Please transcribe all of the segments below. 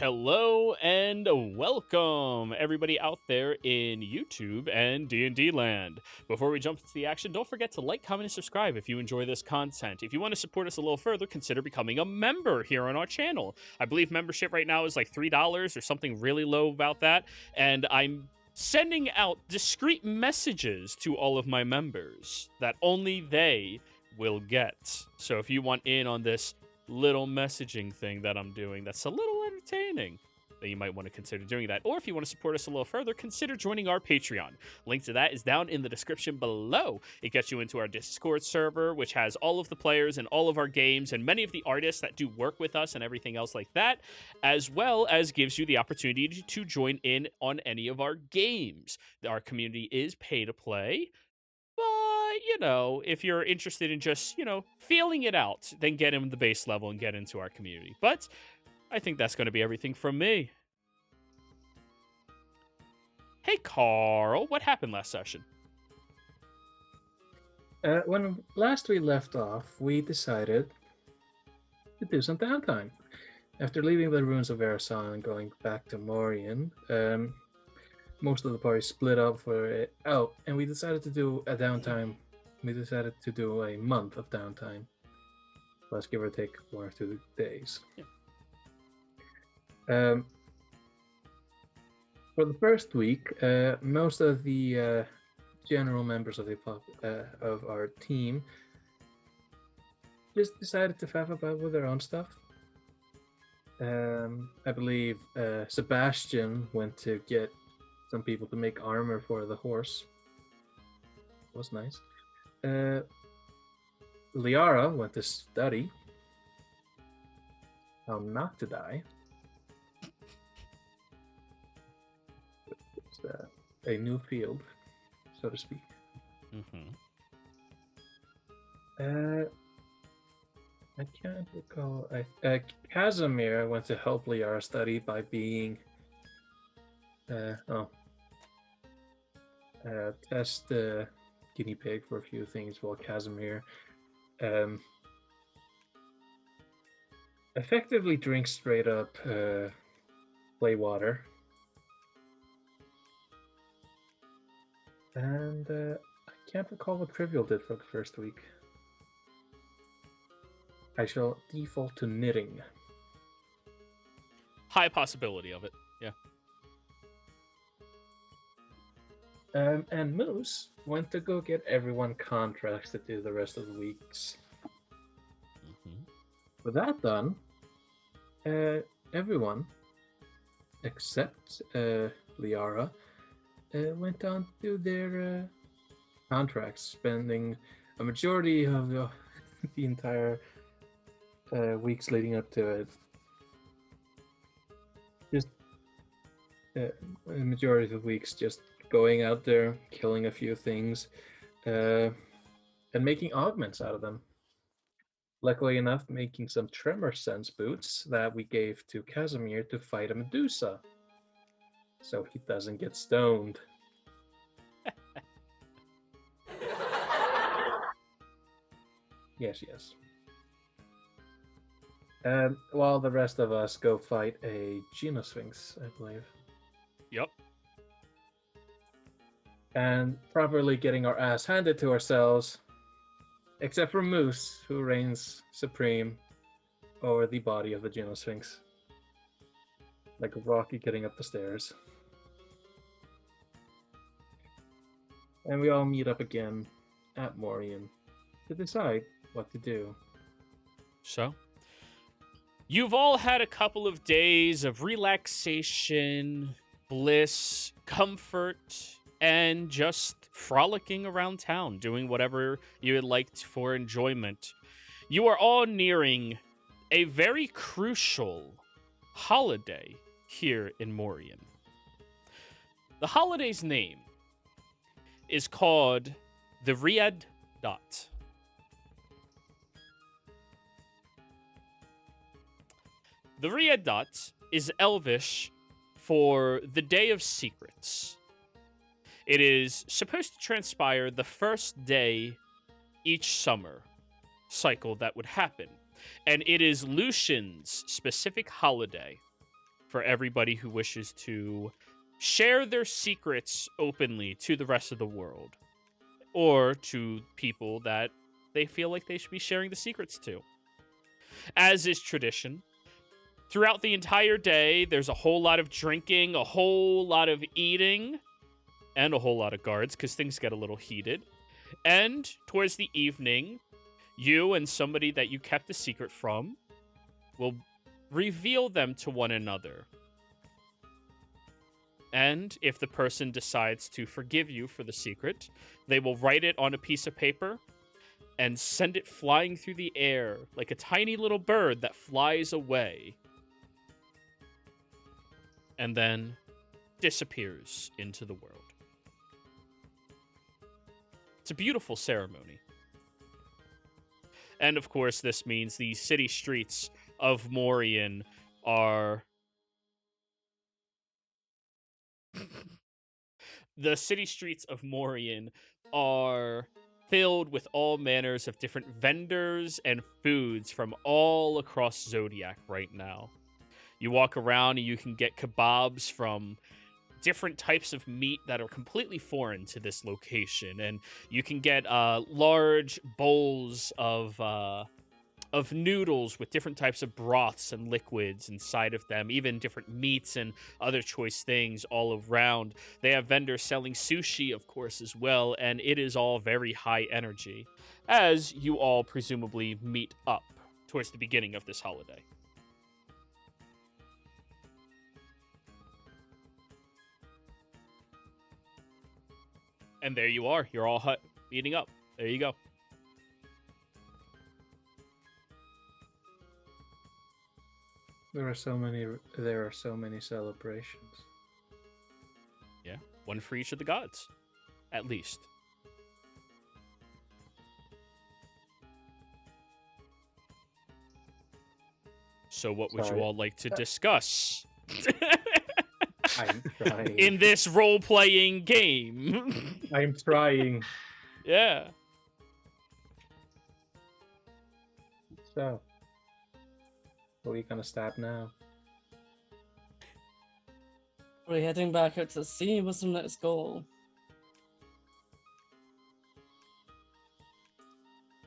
Hello and welcome everybody out there in YouTube and D&D land. Before we jump into the action, don't forget to like, comment, and subscribe if you enjoy this content. If you want to support us a little further, consider becoming a member here on our channel. I believe membership right now is like $3 or something really low about that, and I'm sending out discreet messages to all of my members that only they will get. So if you want in on this little messaging thing that I'm doing that's a little entertaining, then you might want to consider doing that. Or if you want to support us a little further, consider joining our Patreon. Link to that is down in the description below. It gets you into our Discord server, which has all of the players and all of our games and many of the artists that do work with us and everything else like that, as well as gives you the opportunity to join in on any of our games. Our community is pay to play. But, if you're interested in just, feeling it out, then get in the base level and get into our community. But I think that's going to be everything from me. Hey, Carl, what happened last session? When last we left off, we decided to do some downtime. After leaving the ruins of Erasan and going back to Morian, most of the party split up for it. Oh, and we decided to do a downtime. We decided to do a month of downtime, plus give or take 1 or 2 days. Yeah. For the first week, most of the general members of our team just decided to faff about with their own stuff. I believe Sebastian went to get some people to make armor for the horse. It was nice. Liara went to study how not to die. It's a new field, so to speak. I can't recall. Casimir went to help Liara study by being test the guinea pig for a few things, while Casimir effectively drinks straight up play water. And I can't recall what Trivial did for the first week. I shall default to knitting. High possibility of it, yeah. And Moose went to go get everyone contracts to do the rest of the weeks. With that done, everyone except Liara went on to their contracts, spending a majority of the entire weeks leading up to it. Just a majority of the weeks just going out there, killing a few things, and making augments out of them. Luckily enough, making some tremor sense boots that we gave to Casimir to fight a Medusa, so he doesn't get stoned. Yes. While the rest of us go fight a Genosphinx, I believe. Yep. And properly getting our ass handed to ourselves, except for Moose, who reigns supreme over the body of the Genosphinx, like a Rocky getting up the stairs. And we all meet up again at Morian to decide what to do. So, you've all had a couple of days of relaxation, bliss, comfort, and just frolicking around town, doing whatever you had liked for enjoyment. You are all nearing a very crucial holiday here in Morian. The holiday's name is called the Riad Dot. The Riad Dot is Elvish for the Day of Secrets. It is supposed to transpire the first day each summer cycle that would happen. And it is Lucian's specific holiday for everybody who wishes to share their secrets openly to the rest of the world, or to people that they feel like they should be sharing the secrets to. As is tradition, throughout the entire day, there's a whole lot of drinking, a whole lot of eating, and a whole lot of guards, because things get a little heated. And towards the evening, you and somebody that you kept the secret from will reveal them to one another. And if the person decides to forgive you for the secret, they will write it on a piece of paper and send it flying through the air like a tiny little bird that flies away and then disappears into the world. It's a beautiful ceremony. And of course, this means the city streets of Morian are... The city streets of Morian are filled with all manners of different vendors and foods from all across Zodiac right now. You walk around and you can get kebabs from different types of meat that are completely foreign to this location, and you can get large bowls of noodles with different types of broths and liquids inside of them, even different meats and other choice things all around. They have vendors selling sushi, of course, as well, and it is all very high energy, as you all presumably meet up towards the beginning of this holiday. And there you are. You're all meeting up. There you go. There are so many celebrations. Yeah, one for each of the gods, at least. So what would you all like to discuss? I'm trying. In this role-playing game. I'm trying. Yeah. So, what are you gonna start now? We're heading back out to sea. What's the next goal?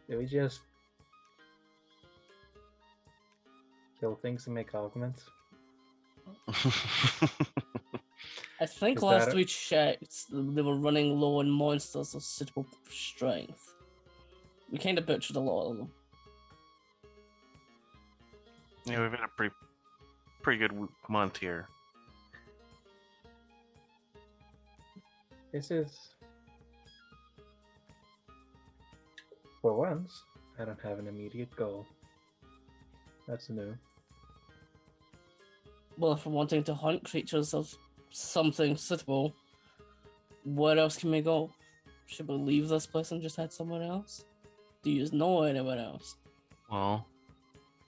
Do we just kill things and make arguments? I think Is last that we checked, they were running low on monsters of suitable strength. We kind of butchered a lot of them. Yeah, we've had a pretty good month here. This is... For once, I don't have an immediate goal. That's new. Well, if we're wanting to hunt creatures of something suitable, where else can we go? Should we leave this place and just head somewhere else? Do you know anywhere else? Well,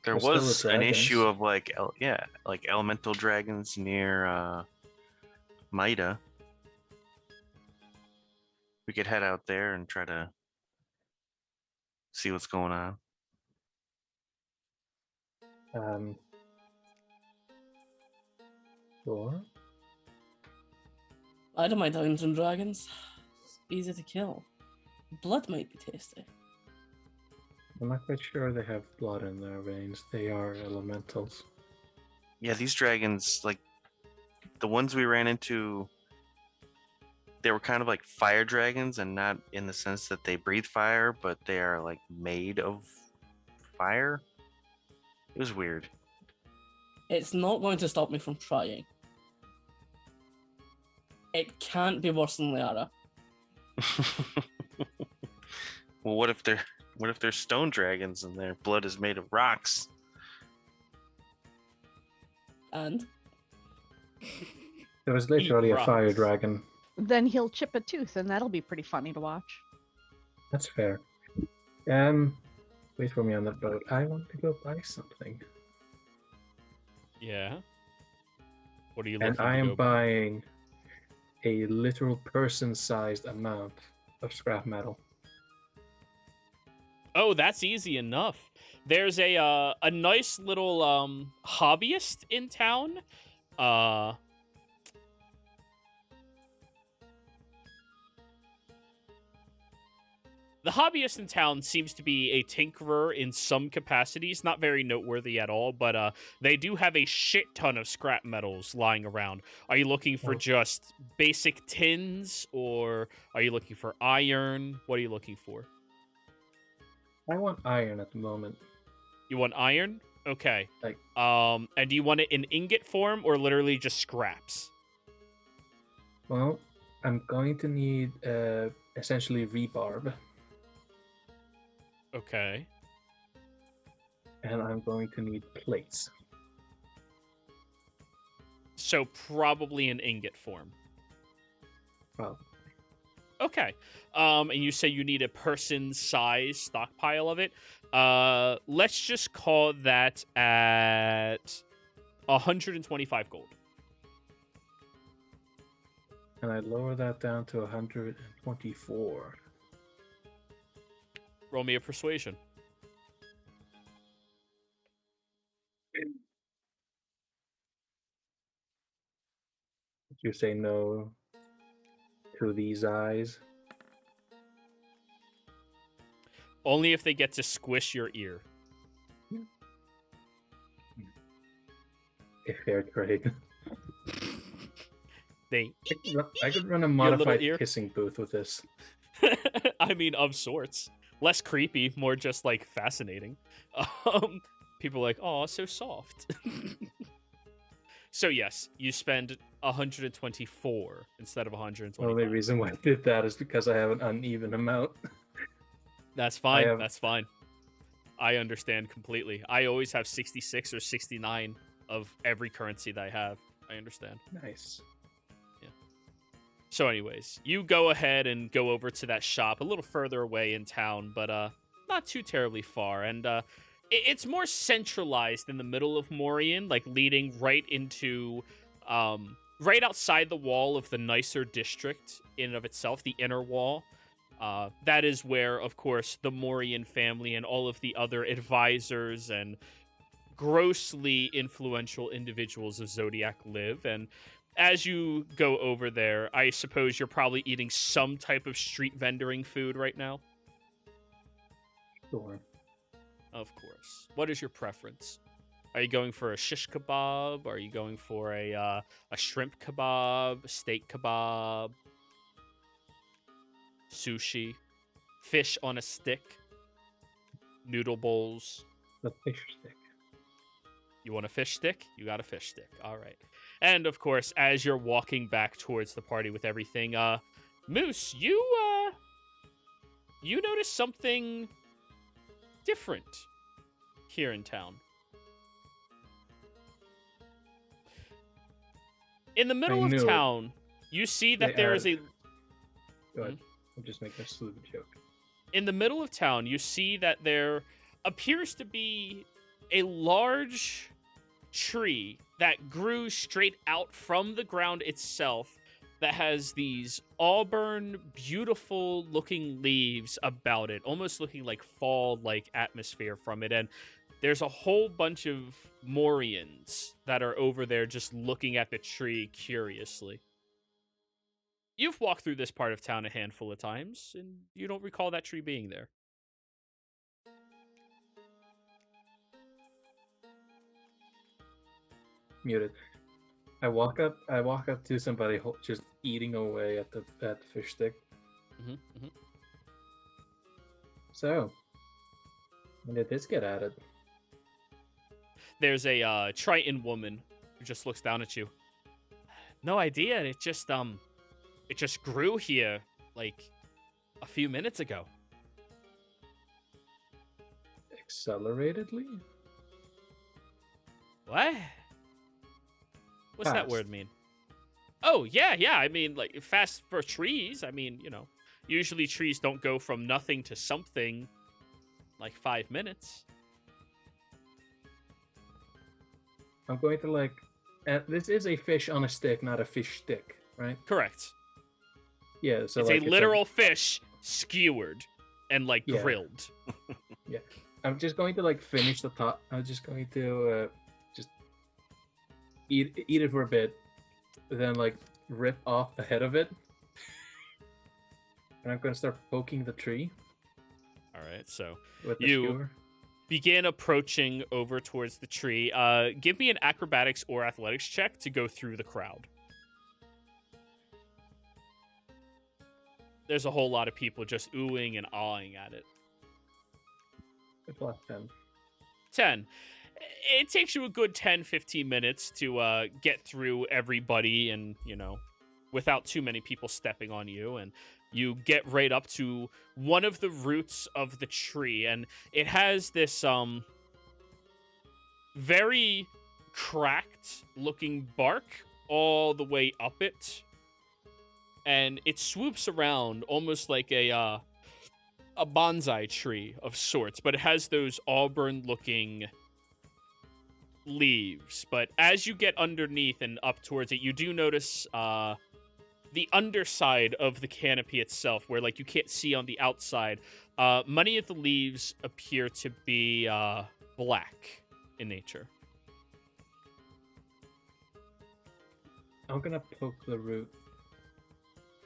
there There's still was the an dragons. issue of like elemental dragons near Maida. We could head out there and try to see what's going on. Sure. I don't mind Dungeons and Dragons. It's easy to kill. Blood might be tasty. I'm not quite sure they have blood in their veins. They are elementals. Yeah, these dragons, like the ones we ran into, they were kind of like fire dragons, and not in the sense that they breathe fire, but they are like made of fire. It was weird. It's not going to stop me from trying. It can't be worse than Liara. Well, what if they're stone dragons and their blood is made of rocks? And There was literally a rocks. fire dragon. Then he'll chip a tooth, and that'll be pretty funny to watch. That's fair. Wait for me on that boat. I want to go buy something. Yeah. What are you looking And I to am go buy? buying a literal person-sized amount of scrap metal. Oh, that's easy enough. There's a nice little hobbyist in town. The hobbyist in town seems to be a tinkerer in some capacities, not very noteworthy at all, but they do have a shit ton of scrap metals lying around. Are you looking for just basic tins, or are you looking for iron? What are you looking for? I want iron at the moment. You want iron? Okay. Like, and do you want it in ingot form or literally just scraps? well, I'm going to need essentially rebarb. Okay. And I'm going to need plates. So probably in ingot form. Probably. Okay. And you say you need a person-size stockpile of it. Let's just call that at 125 gold. And I lower that down to 124. Roll me a persuasion. Did you say no to these eyes? Only if they get to squish your ear. A fair trade. They. I could run a little modified ear? kissing booth with this. I mean, of sorts. Less creepy, more just like fascinating. People are like, oh, so soft. So yes, you spend 124 instead of 125. The only reason why I did that is because I have an uneven amount. That's fine. have- That's fine. I understand completely. I always have 66 or 69 of every currency that I have. I understand. Nice. So anyways, you go ahead and go over to that shop a little further away in town, but not too terribly far. And it's more centralized in the middle of Morian, like leading right into right outside the wall of the nicer district in and of itself, the inner wall. That is where, of course, the Morian family and all of the other advisors and grossly influential individuals of Zodiac live. And as you go over there, I suppose you're probably eating some type of street vendoring food right now. Sure. Of course. What is your preference? Are you going for a shish kebab? Are you going for a shrimp kebab, steak kebab, sushi, fish on a stick, noodle bowls? The fish stick. You want a fish stick? You got a fish stick. All right. And of course, as you're walking back towards the party with everything, Moose, you notice something different here in town. In the middle of knew it. town, you see that there is a... Go ahead. I'm just making a stupid joke. In the middle of town, you see that there appears to be a large tree that grew straight out from the ground itself that has these auburn, beautiful looking leaves about it, almost looking like fall-like atmosphere from it. And there's a whole bunch of Morians that are over there just looking at the tree curiously. You've walked through this part of town a handful of times, and you don't recall that tree being there. Muted. I walk up to somebody just eating away at the fish stick. So, when did this get added? There's a Triton woman who just looks down at you. No idea. It just grew here like a few minutes ago. Acceleratedly? What? What's that Fast. word mean? Oh, yeah. I mean, like, fast for trees. I mean, usually trees don't go from nothing to something like 5 minutes. I'm going to this is a fish on a stick, not a fish stick, right? Correct. Yeah, so It's a literal fish skewered and Yeah. grilled. I'm just going to finish the top. I'm just going to eat it for a bit, then like rip off the head of it, and I'm gonna start poking the tree All right, so with the You- skewer. begin approaching over towards the tree. Give me an acrobatics or athletics check to go through the crowd. There's a whole lot of people just oohing and awing at it. Plus 10. 10. It takes you a good 10, 15 minutes to get through everybody and, without too many people stepping on you. And you get right up to one of the roots of the tree. And it has this very cracked looking bark all the way up it. And it swoops around almost like a bonsai tree of sorts, but it has those auburn-looking leaves. But as you get underneath and up towards it, you do notice the underside of the canopy itself, where like you can't see on the outside. Many of the leaves appear to be black in nature. I'm gonna poke the root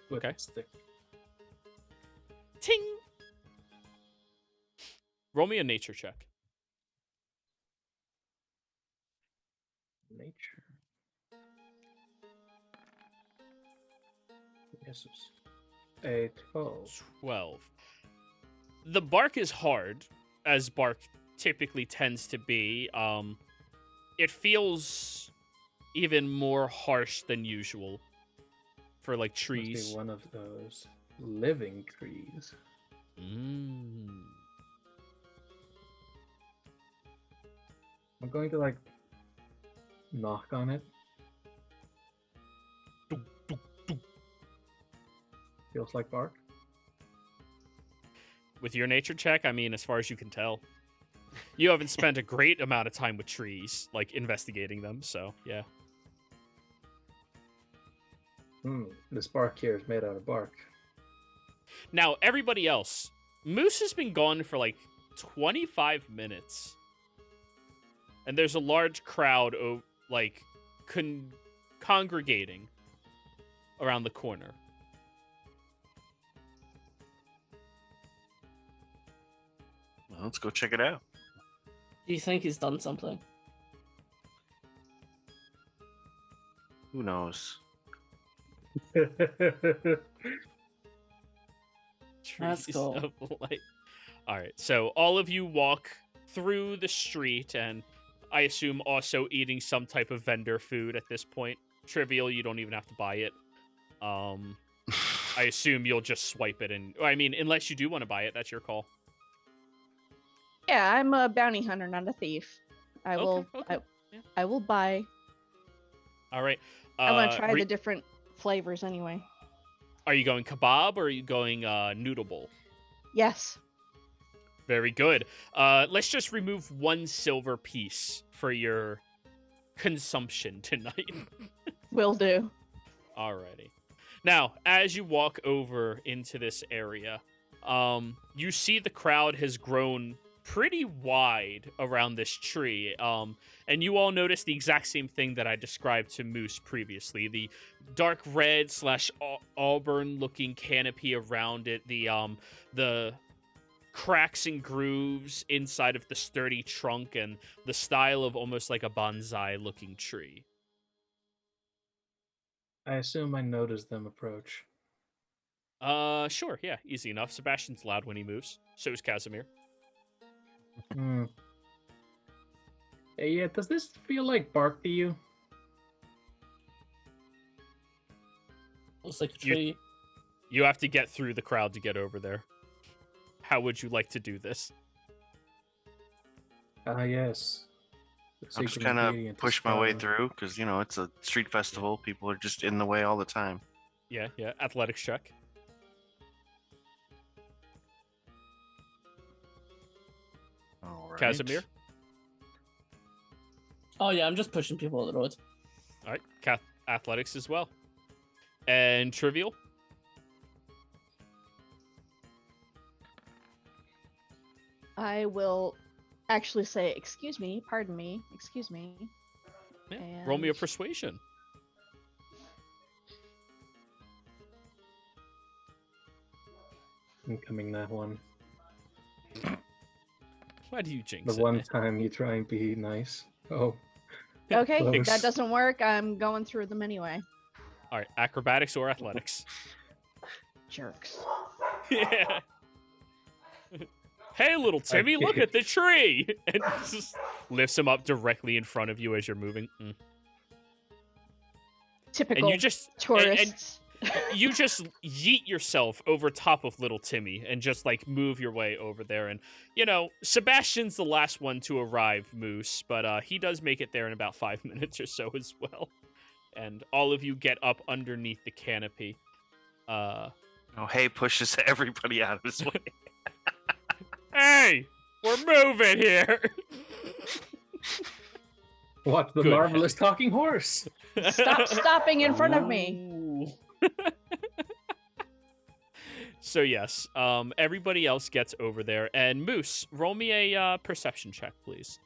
with Okay. a stick. Ting! Roll me a nature check. Nature. Jesus. A 12. 12. The bark is hard, as bark typically tends to be. It feels even more harsh than usual for like Must trees. be one of those living trees. Mm. I'm going to like knock on it. Feels like bark. With your nature check, I mean, as far as you can tell, you haven't spent a great amount of time with trees, like investigating them. So yeah. This bark here is made out of bark. Now, everybody else, Moose has been gone for like 25 minutes. And there's a large crowd, congregating around the corner. Well, let's go check it out. Do you think he's done something? Who knows? Let's Trees go. of light. All right, so all of you walk through the street, and I assume also eating some type of vendor food at this point. Trivial, you don't even have to buy it. I assume you'll just swipe it, and I mean, unless you do want to buy it, that's your call. Yeah, I'm a bounty hunter, not a thief. I will. Okay. Yeah. I will buy. All right. I want to try the different flavors anyway. Are you going kebab or are you going noodle bowl? Yes. Very good. Let's just remove 1 silver piece for your consumption tonight. Will do. Alrighty. Now, as you walk over into this area, you see the crowd has grown pretty wide around this tree. And you all notice the exact same thing that I described to Moose previously. The dark red / auburn looking canopy around it. The cracks and grooves inside of the sturdy trunk, and the style of almost like a bonsai looking tree. I assume I noticed them approach. Sure, yeah, easy enough. Sebastian's loud when he moves. So is Casimir. Hey, yeah, does this feel like bark to you? Looks like a You- tree. You have to get through the crowd to get over there. How would you like to do this? Ah, yes. The I'll just secret kind of ingredient is push my way found. through because, it's a street festival. People are just in the way all the time. Yeah, athletics check. All right. Casimir? Oh yeah, I'm just pushing people on the road. All right, athletics as well. And trivial? I will actually say, excuse me, pardon me, excuse me. Yeah. Roll me a And- persuasion. Incoming that one. Why do you jinx The it? one time you try and be nice. Oh. Okay, Close. that doesn't work. I'm going through them anyway. All right, acrobatics or athletics? Jerks. Yeah. Hey, little Timmy, look at the tree! And just lifts him up directly in front of you as you're moving. Typical And you just tourists. you just yeet yourself over top of little Timmy and just like move your way over there. And you know, Sebastian's the last one to arrive, Moose, but he does make it there in about 5 minutes or so as well. And all of you get up underneath the canopy. Oh, Hay pushes everybody out of his way. Hey, we're moving here. What, the Good. marvelous talking horse? Stop stopping in front of me. Ooh. So yes, everybody else gets over there, and Moose, roll me a perception check, please.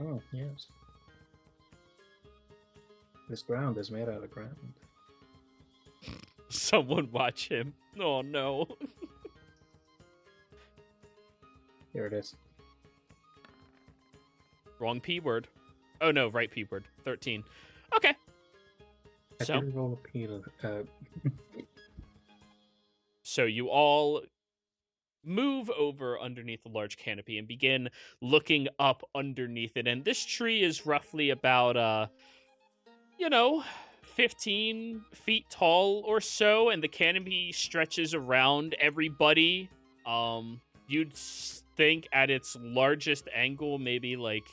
Oh, yes. This ground is made out of ground. Someone watch him. Oh no. Here it is. Wrong P word. Oh no, right P word. 13. Okay. I So, did roll a penal. so you all move over underneath the large canopy and begin looking up underneath it. And this tree is roughly about, 15 feet tall or so, and the canopy stretches around everybody. You'd think at its largest angle, maybe like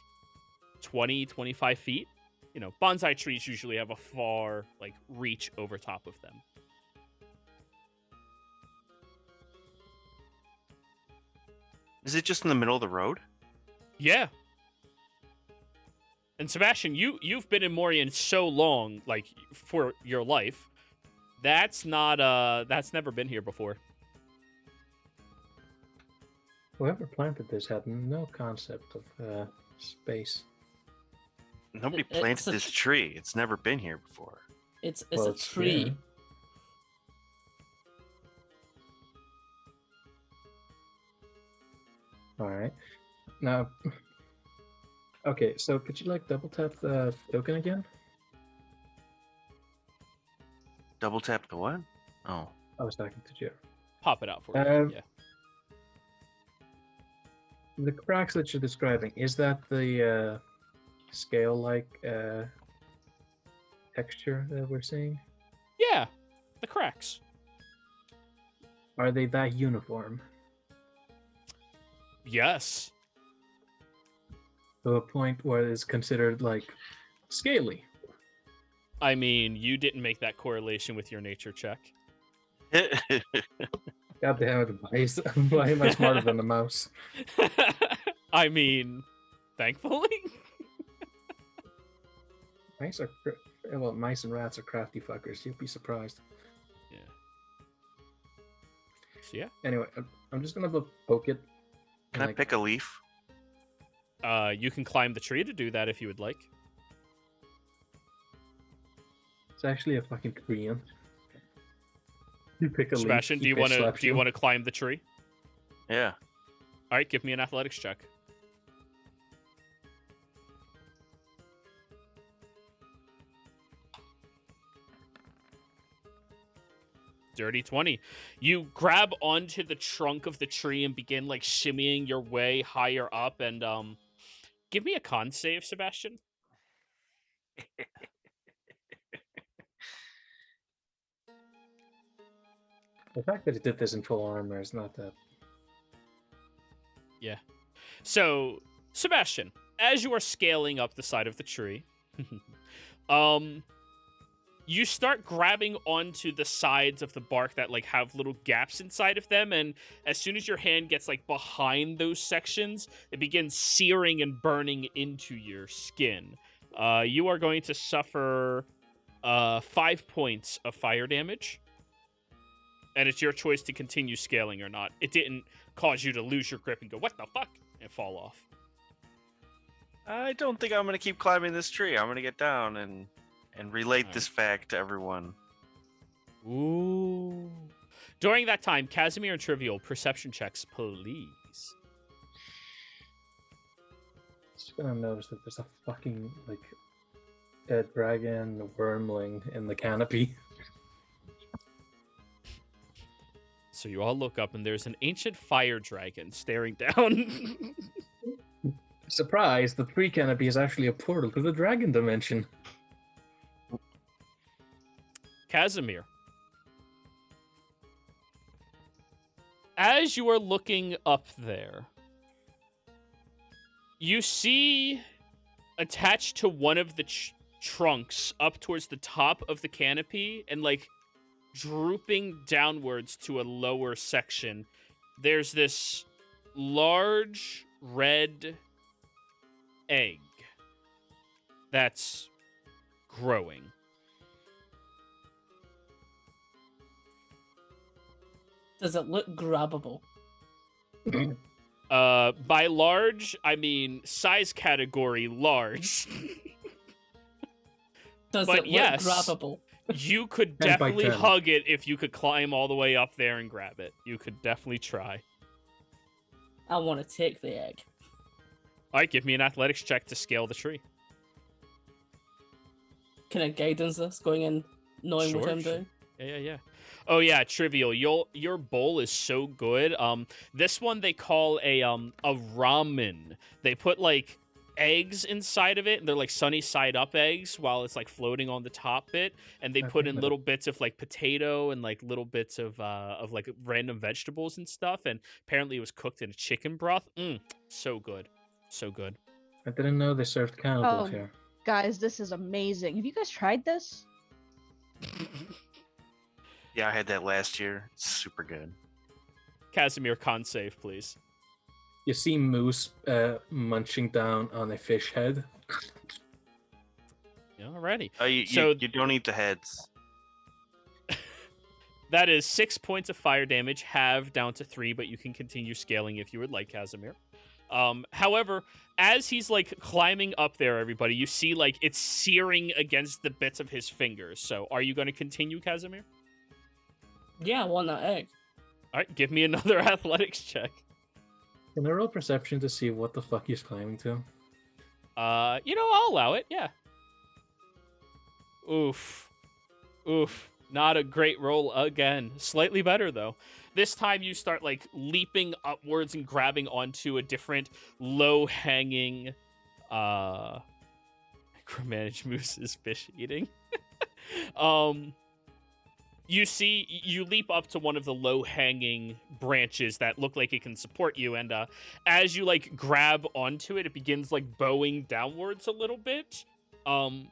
20, 25 feet. You know, bonsai trees usually have a far, like, reach over top of them. Is it just in the middle of the road? Yeah. And Sebastian, you've been in Morian so long, like, for your life. That's never been here before. Whoever planted this had no concept of space. Nobody It's planted a this tree. It's never been here before. It's Well, a it's tree. here. All right. Now, okay. So could you like double tap the token again? Double tap the what? Oh. I was talking to Jeff. Pop it out for you. Yeah. The cracks that you're describing, is that the scale-like texture that we're seeing? Yeah. The cracks. Are they that uniform Yes. to a point where it's considered like scaly? I mean, you didn't make that correlation with your nature check. God damn it, why am I smarter than the mouse? I mean, thankfully. Mice and rats are crafty fuckers. You'd be surprised. Yeah. So yeah. Anyway, I'm just gonna poke it. Can and, I pick a leaf? You can climb the tree to do that if you would like. It's actually a fucking Korean. You pick a Sebastian, leaf. do you want to climb the tree? Yeah. All right, give me an athletics check. Dirty 20. You grab onto the trunk of the tree and begin like shimmying your way higher up, and give me a con save, Sebastian. The fact that it did this in full armor is not that. Yeah. So, Sebastian, as you are scaling up the side of the tree, you start grabbing onto the sides of the bark that like have little gaps inside of them, and as soon as your hand gets like behind those sections, it begins searing and burning into your skin. You are going to suffer 5 points of fire damage, and it's your choice to continue scaling or not. It didn't cause you to lose your grip and go, what the fuck, and fall off. I don't think I'm gonna keep climbing this tree. I'm gonna get down and relate this fact to everyone. Ooh. During that time, Casimir and Trivial, perception checks, please. Just gonna notice that there's a fucking like dead dragon wormling in the canopy. So you all look up, and there's an ancient fire dragon staring down. Surprise! The tree canopy is actually a portal to the dragon dimension. Casimir. As you are looking up there, you see attached to one of the trunks up towards the top of the canopy and like drooping downwards to a lower section, there's this large red egg that's growing. Does it look grabbable? By large, I mean size category large. Does But it look yes. grabbable? You could 10 by definitely 10. hug it if you could climb all the way up there and grab it. You could definitely try. I want to take the egg. All right, give me an athletics check to scale the tree. Can I guidance this going in, knowing what Sure, I'm sure. doing? Yeah. Oh yeah, Trivial. Your bowl is so good. This one they call a ramen. They put like eggs inside of it, and they're like sunny side up eggs while it's like floating on the top bit, and they put in Okay. little bits of like potato and like little bits of like random vegetables and stuff, and apparently it was cooked in a chicken broth. So good. So good. I didn't know they served cannibals Oh. here. Guys, this is amazing. Have you guys tried this? Yeah, I had that last year. It's super good. Casimir, con save, please. You see Moose munching down on a fish head. Alrighty. Oh, you So- you don't eat the heads. That is 6 points of fire damage, halved down to 3, but you can continue scaling if you would like, Casimir. However, as he's like climbing up there, everybody, you see like it's searing against the bits of his fingers. So are you going to continue, Casimir? Yeah, I want that egg. All right, give me another athletics check. Can I roll perception to see what the fuck he's climbing to? I'll allow it. Yeah. Oof. Not a great roll again. Slightly better though. This time you start like leaping upwards and grabbing onto a different low-hanging micromanage Moose's fish eating. You leap up to one of the low-hanging branches that look like it can support you, and as you like grab onto it, it begins like bowing downwards a little bit. And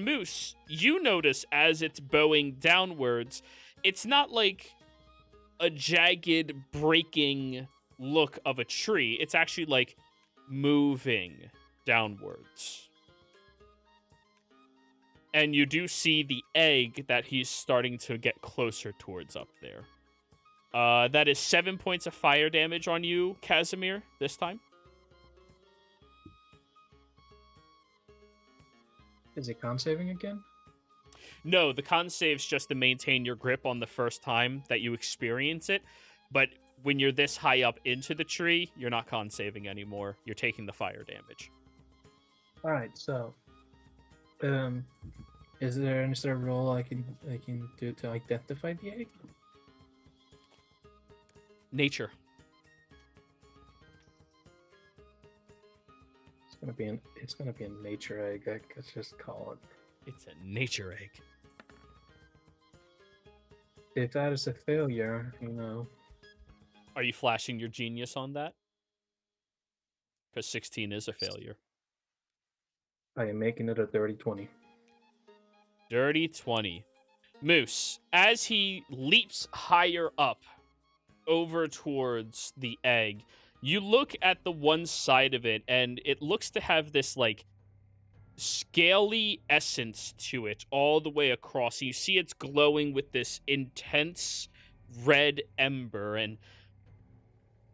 Moose, you notice as it's bowing downwards, it's not like a jagged breaking look of a tree. It's actually like moving downwards. And you do see the egg that he's starting to get closer towards up there. That is 7 points of fire damage on you, Casimir, this time. Is it con saving again? No, the con save's just to maintain your grip on the first time that you experience it. But when you're this high up into the tree, you're not con saving anymore. You're taking the fire damage. All right, so is there any sort of role I can do to identify the egg? Nature. It's gonna be a nature egg. Let's just call it. It's a nature egg. If that is a failure, Are you flashing your genius on that? Because 16 is a failure. I am making it a dirty 20. Dirty 20. Moose, as he leaps higher up over towards the egg, you look at the one side of it, and it looks to have this, like, scaly essence to it all the way across. You see it's glowing with this intense red ember, and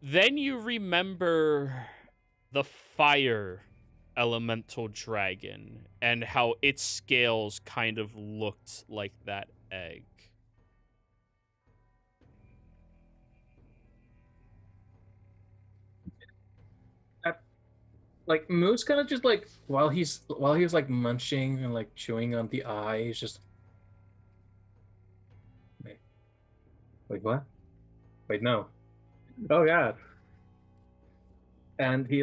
then you remember the fire elemental dragon and how its scales kind of looked like that egg. Like Moose kind of just like while he was like munching and like chewing on the eye, he's just wait what? Wait no. Oh god. And he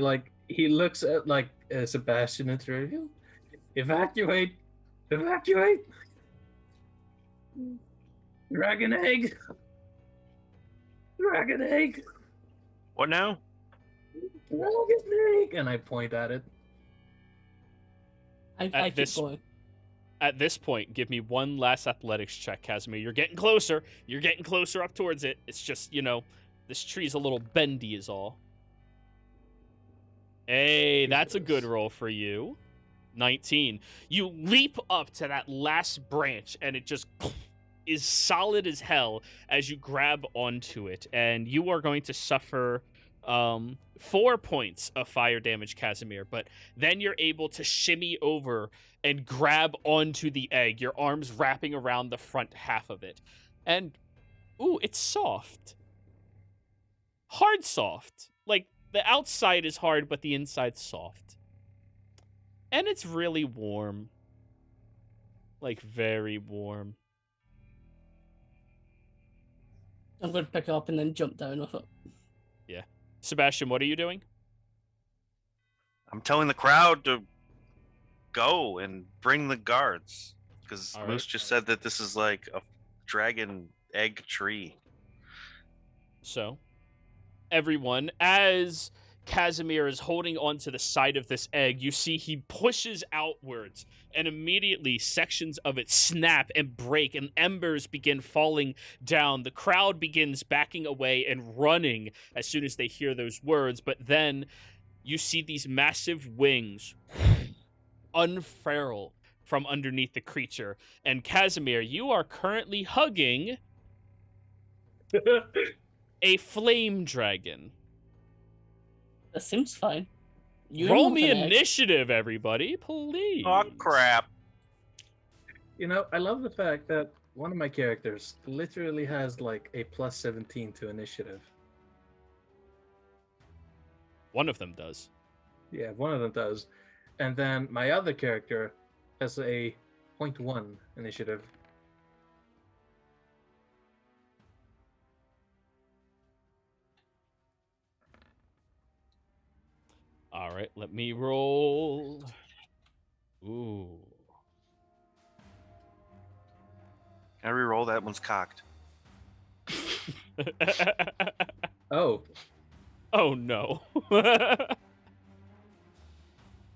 looks at like Sebastian and Trivial. Evacuate! Evacuate! Dragon egg! Dragon egg! What now? Dragon egg! And I point at it. I keep going. At this point, give me one last athletics check, Casimir. You're getting closer. You're getting closer up towards it. It's just, this tree's a little bendy is all. Hey, that's a good roll for you. 19. You leap up to that last branch, and it just is solid as hell as you grab onto it. And you are going to suffer 4 points of fire damage, Casimir. But then you're able to shimmy over and grab onto the egg, your arms wrapping around the front half of it. And, ooh, it's soft. Hard soft. Like, the outside is hard, but the inside's soft. And it's really warm. Like, very warm. I'm going to pick it up and then jump down with it. Yeah. Sebastian, what are you doing? I'm telling the crowd to go and bring the guards. Because All Moose right. just said that this is like a dragon egg tree. So, everyone, as Casimir is holding onto the side of this egg, you see he pushes outwards, and immediately sections of it snap and break, and embers begin falling down. The crowd begins backing away and running as soon as they hear those words, but then you see these massive wings unfurl from underneath the creature. And Casimir, you are currently hugging a flame dragon. That seems fine. Roll me initiative, everybody, please. Oh, crap. I love the fact that one of my characters literally has like a plus 17 to initiative. One of them does. Yeah, one of them does. And then my other character has a 0.1 initiative. All right, let me roll. Ooh. Can I re-roll? That one's cocked. Oh, Oh, no. I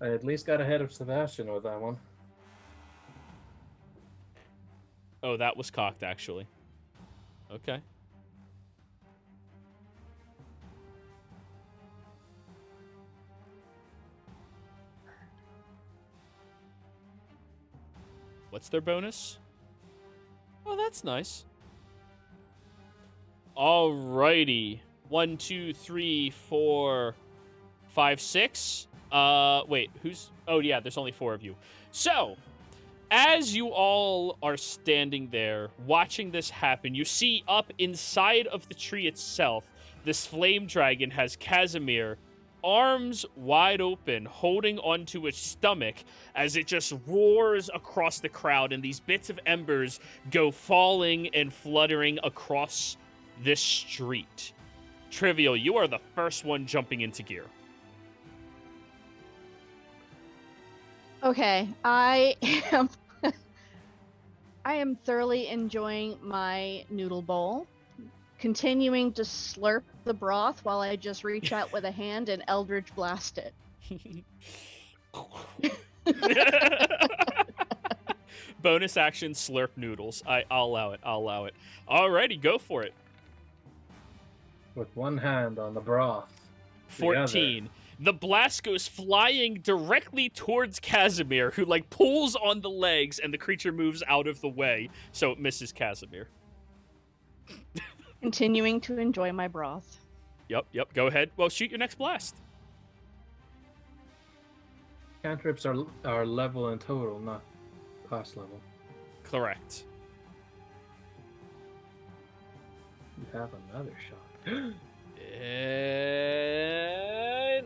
at least got ahead of Sebastian with that one. Oh, that was cocked, actually. Okay. What's their bonus? Oh, that's nice. Alrighty. 1, 2, 3, 4, 5, 6. Wait, who's... Oh, yeah, there's only 4 of you. So, as you all are standing there watching this happen, you see up inside of the tree itself, this flame dragon has Casimir, arms wide open, holding onto its stomach as it just roars across the crowd, and these bits of embers go falling and fluttering across this street. Trivial, you are the first one jumping into gear. Okay, I am thoroughly enjoying my noodle bowl, continuing to slurp the broth while I just reach out with a hand and Eldritch Blast it. Bonus action, slurp noodles. I'll allow it. I'll allow it. Alrighty, go for it. With one hand on the broth. 14. The blast goes flying directly towards Casimir, who pulls on the legs, and the creature moves out of the way, so it misses Casimir. Continuing to enjoy my broth. Yep. Go ahead. Well, shoot your next blast. cantrips are level in total, not class level. Correct. You have another shot. And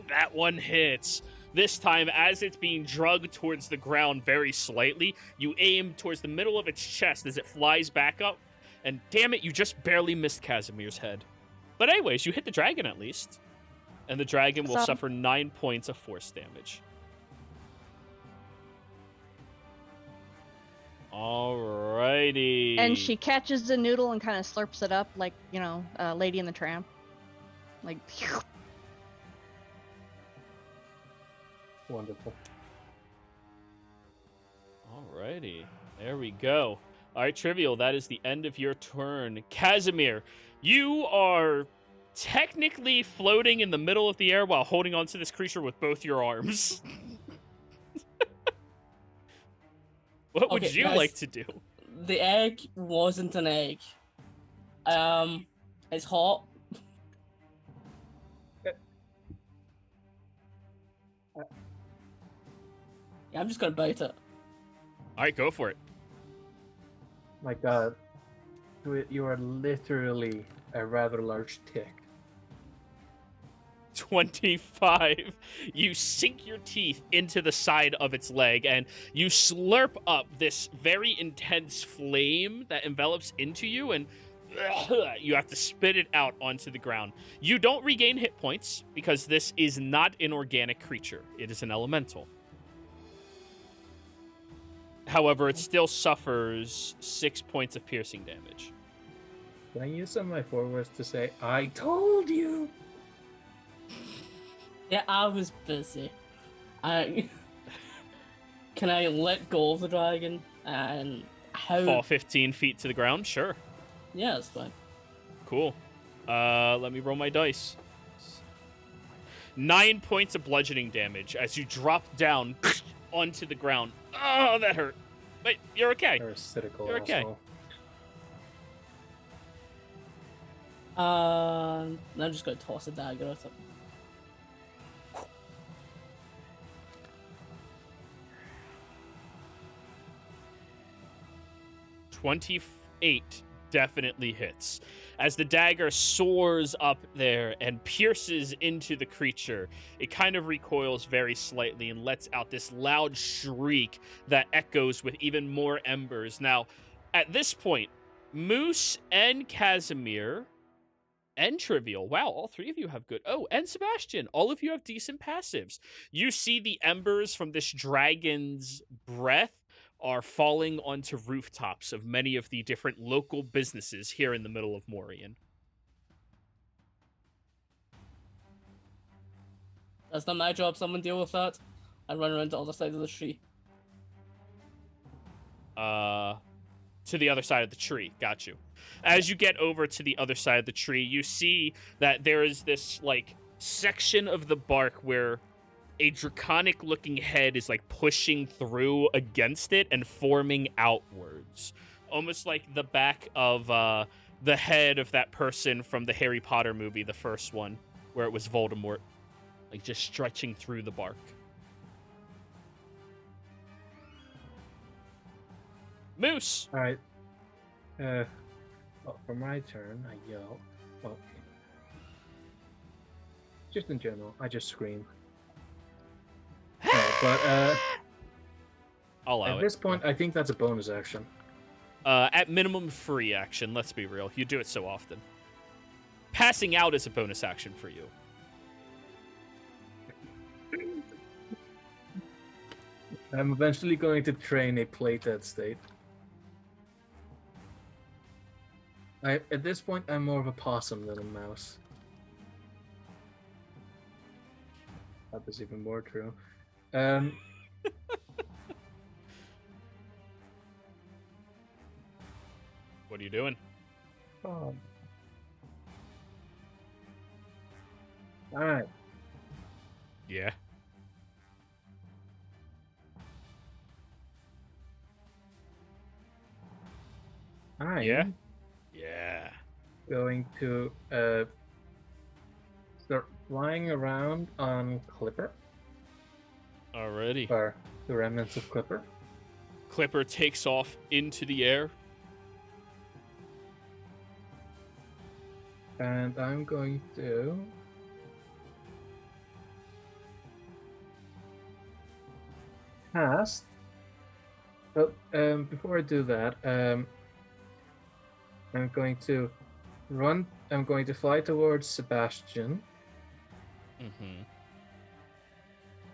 that one hits. This time, as it's being dragged towards the ground very slightly, you aim towards the middle of its chest as it flies back up. And damn it, you just barely missed Casimir's head. But anyways, you hit the dragon at least. And the dragon will suffer 9 points of force damage. Alrighty. And she catches the noodle and kind of slurps it up like, Lady in the Tramp. Like, phew. Wonderful. Alrighty. There we go. Alright, Trivial, that is the end of your turn. Casimir, you are technically floating in the middle of the air while holding onto this creature with both your arms. What would you like to do? The egg wasn't an egg. It's hot. Yeah, I'm just gonna bite it. Alright, go for it. My god. You are literally a rather large tick. 25. You sink your teeth into the side of its leg and you slurp up this very intense flame that envelops into you, and you have to spit it out onto the ground. You don't regain hit points because this is not an organic creature. It is an elemental. However, it still suffers 6 points of piercing damage. Can I use some of my forwards to say, I told you? Yeah, I was busy. Can I let go of the dragon and how? Fall 15 feet to the ground? Sure. Yeah, that's fine. Cool. Let me roll my dice. 9 points of bludgeoning damage as you drop down onto the ground. Oh, that hurt. But you're okay. Parasitical You're okay. asshole. I'm just gonna toss a dagger at it. $28 definitely hits. As the dagger soars up there and pierces into the creature, it kind of recoils very slightly and lets out this loud shriek that echoes with even more embers. Now, at this point, Moose and Casimir and Trivial, wow, all three of you have good. Oh, and Sebastian, all of you have decent passives. You see the embers from this dragon's breath are falling onto rooftops of many of the different local businesses here in the middle of Morian. That's not my job. Someone deal with that. I run around to the other side of the tree. To the other side of the tree. Got you. As you get over to the other side of the tree, you see that there is this, section of the bark where a draconic-looking head is, pushing through against it and forming outwards. Almost like the back of, the head of that person from the Harry Potter movie, the first one, where it was Voldemort. Just stretching through the bark. Moose! Alright. For my turn, I yell. Well, just in general, I just scream. But I'll allow at it. this point, I think that's a bonus action. At minimum, free action. Let's be real. You do it so often. Passing out is a bonus action for you. I'm eventually going to train a playdead state. At this point, I'm more of a possum than a mouse. That was even more true. What are you doing? Oh. Alright. Yeah. I'm Yeah. Yeah. going to start flying around on Clipper. Alrighty. Are the remnants of Clipper. Clipper takes off into the air. And I'm going to cast. But before I do that, I'm going to run. I'm going to fly towards Sebastian. Mm-hmm.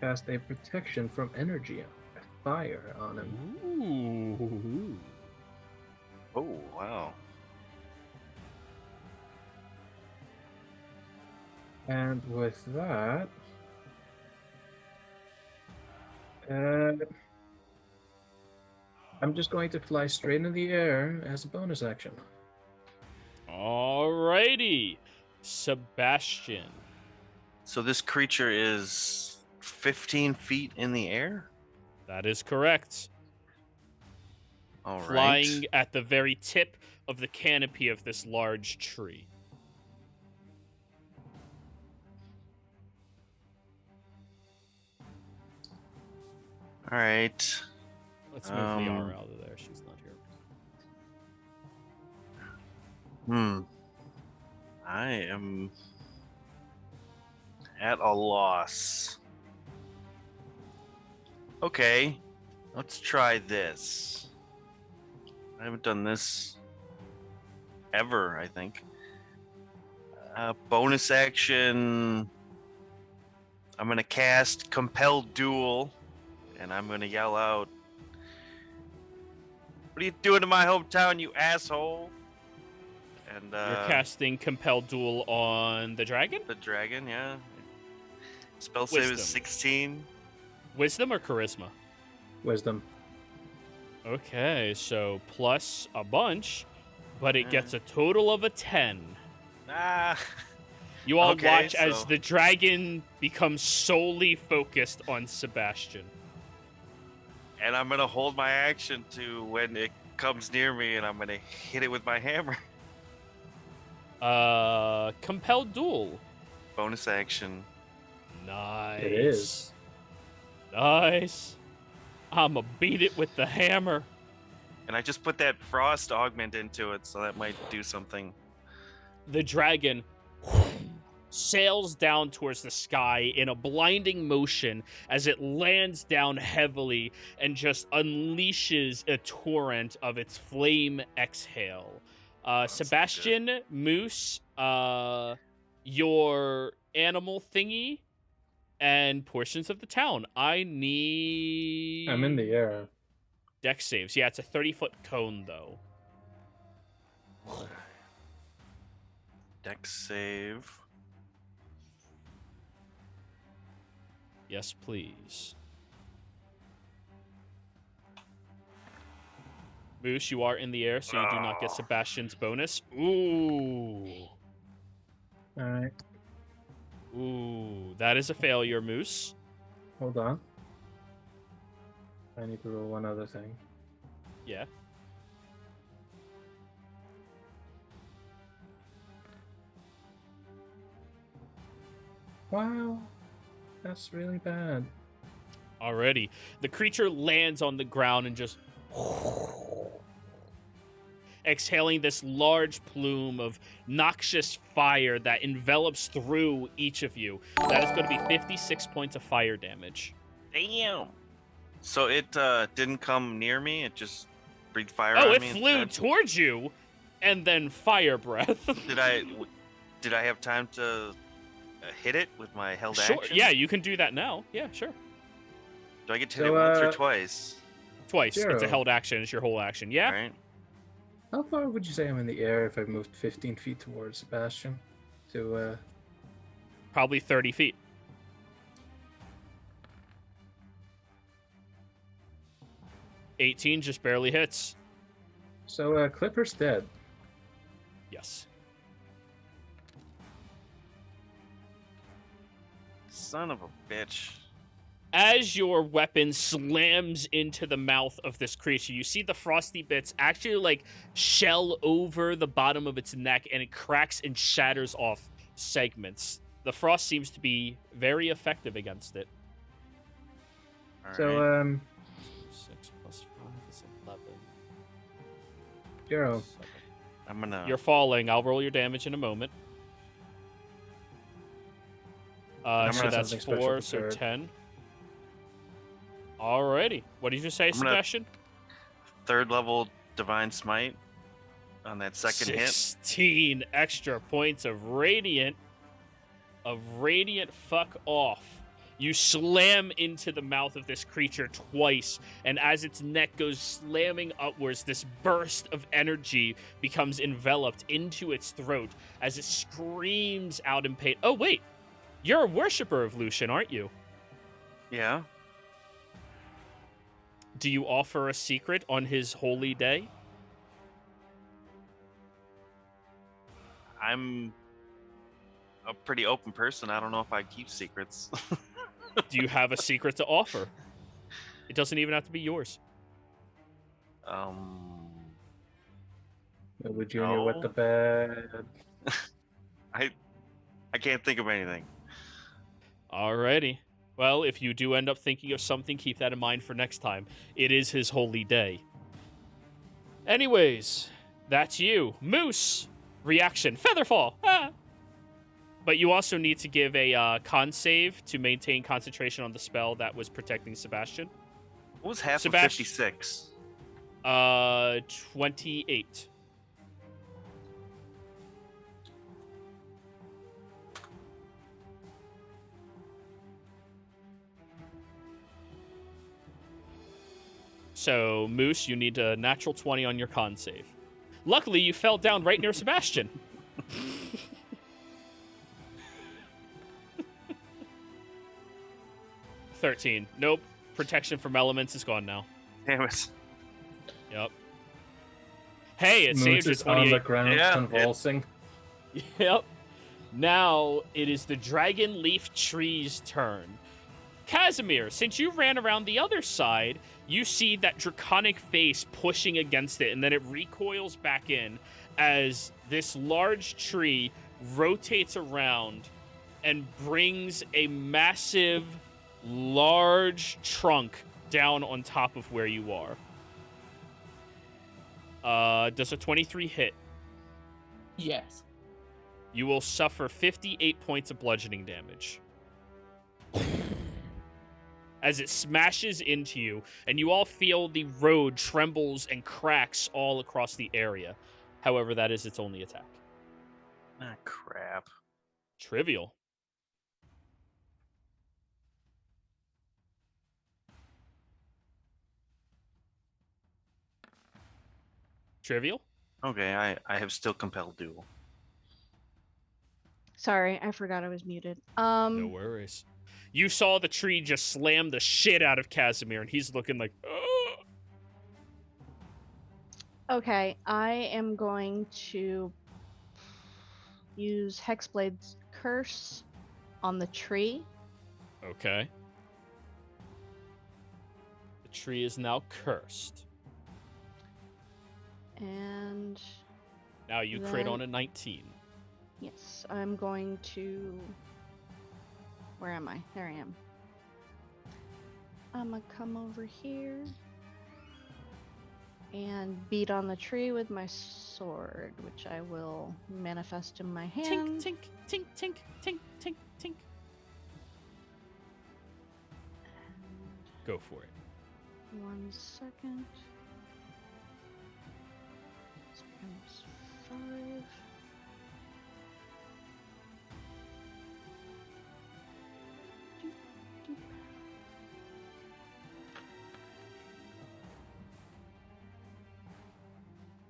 Cast a protection from energy, fire on him. Ooh. Oh, wow. And with that, I'm just going to fly straight in the air as a bonus action. Alrighty. Sebastian. So this creature is 15 feet in the air? That is correct. All right. Flying at the very tip of the canopy of this large tree. All right. Let's move Liara out of there. She's not here. I am at a loss. Okay, let's try this. I haven't done this ever, I think. Bonus action. I'm going to cast Compelled Duel, and I'm going to yell out, "What are you doing in my hometown, you asshole?" And You're casting Compelled Duel on the dragon? the dragon, yeah. Spell save Wisdom. is 16. Wisdom or Charisma? Wisdom. Okay, so plus a bunch, but it Yeah. gets a total of a 10. Ah. You all Okay, watch as so- the dragon becomes solely focused on Sebastian. And I'm going to hold my action to when it comes near me, and I'm going to hit it with my hammer. Compelled Duel. Bonus action. Nice. It is. Nice. I'ma beat it with the hammer. And I just put that frost augment into it, so that might do something. The dragon sails down towards the sky in a blinding motion as it lands down heavily and just unleashes a torrent of its flame exhale. Sebastian, Moose, your animal thingy, and portions of the town. I need... I'm in the air. Dex saves. Yeah, it's a 30-foot cone, though. Dex save. Yes, please. Moose, you are in the air, so you do not get Sebastian's bonus. Ooh. Alright, Ooh, that is a failure, Moose. hold on. I need to roll one other thing. Yeah. Wow, that's really bad. Alrighty. The creature lands on the ground and just exhaling this large plume of noxious fire that envelops through each of you. That is going to be 56 points of fire damage. Damn. So it didn't come near me. It just breathed fire Oh, on it me. flew instead? towards you, and then fire breath. Did I have time to hit it with my held Sure. action? Yeah, you can do that now. Yeah, sure. Do I get to hit So, it once or twice? Twice. It's a Zero. held action. It's your whole action. Yeah. All right. How far would you say I'm in the air if I moved 15 feet towards Sebastian? To, Probably 30 feet. $18 just barely hits. So, Clipper's dead. Yes. Son of a bitch. As your weapon slams into the mouth of this creature, you see the frosty bits actually like shell over the bottom of its neck, and it cracks and shatters off segments. The frost seems to be very effective against it. So, Alright. 6 plus 5 is 11. Jero, I'm gonna. You're falling. I'll roll your damage in a moment. I'm So gonna- that's Something special 4, so prepared. 10. Alrighty. What did you say, I'm gonna- Sebastian? 3rd level Divine Smite on that second hit. 16 extra points of radiant. Fuck off. You slam into the mouth of this creature twice, and as its neck goes slamming upwards, this burst of energy becomes enveloped into its throat as it screams out in pain. Oh, wait. You're a worshiper of Lucian, aren't you? Yeah. Do you offer a secret on his holy day? I'm a pretty open person. I don't know if I keep secrets. Do you have a secret to offer? It doesn't even have to be yours. Would Junior wet the No. bed? I can't think of anything. Alrighty. Well, if you do end up thinking of something, keep that in mind for next time. It is his holy day. Anyways, that's you. Moose! Reaction. Featherfall! Ah! But you also need to give a con save to maintain concentration on the spell that was protecting Sebastian. What was half Sebast- of 56? 28. So, Moose, you need a natural 20 on your con save. Luckily, you fell down right near Sebastian. $13. Nope. Protection from elements is gone now. Damn it. Yep. Hey, it saved Moose your is on the 28. ground Yeah, convulsing. Yep. Now it is the dragon leaf tree's turn. Casimir, since you ran around the other side, you see that draconic face pushing against it, and then it recoils back in as this large tree rotates around and brings a massive, large trunk down on top of where you are. Does a 23 hit? Yes. You will suffer 58 points of bludgeoning damage. As it smashes into you, and you all feel the road trembles and cracks all across the area. However, that is its only attack. Ah, crap. Trivial. Trivial? Okay, I have still compelled duel. Sorry, I forgot I was muted. No worries. You saw the tree just slam the shit out of Casimir, and he's looking like, "Ugh." Okay, I am going to use Hexblade's Curse on the tree. Okay. The tree is now cursed. And Now you crit Then- on a 19. yes, I'm going to... Where am I? There I am. I'm gonna come over here and beat on the tree with my sword, which I will manifest in my hand. Tink, tink, tink, tink, tink, tink, tink. Go for it. 1 second. This becomes 5. Doop, doop.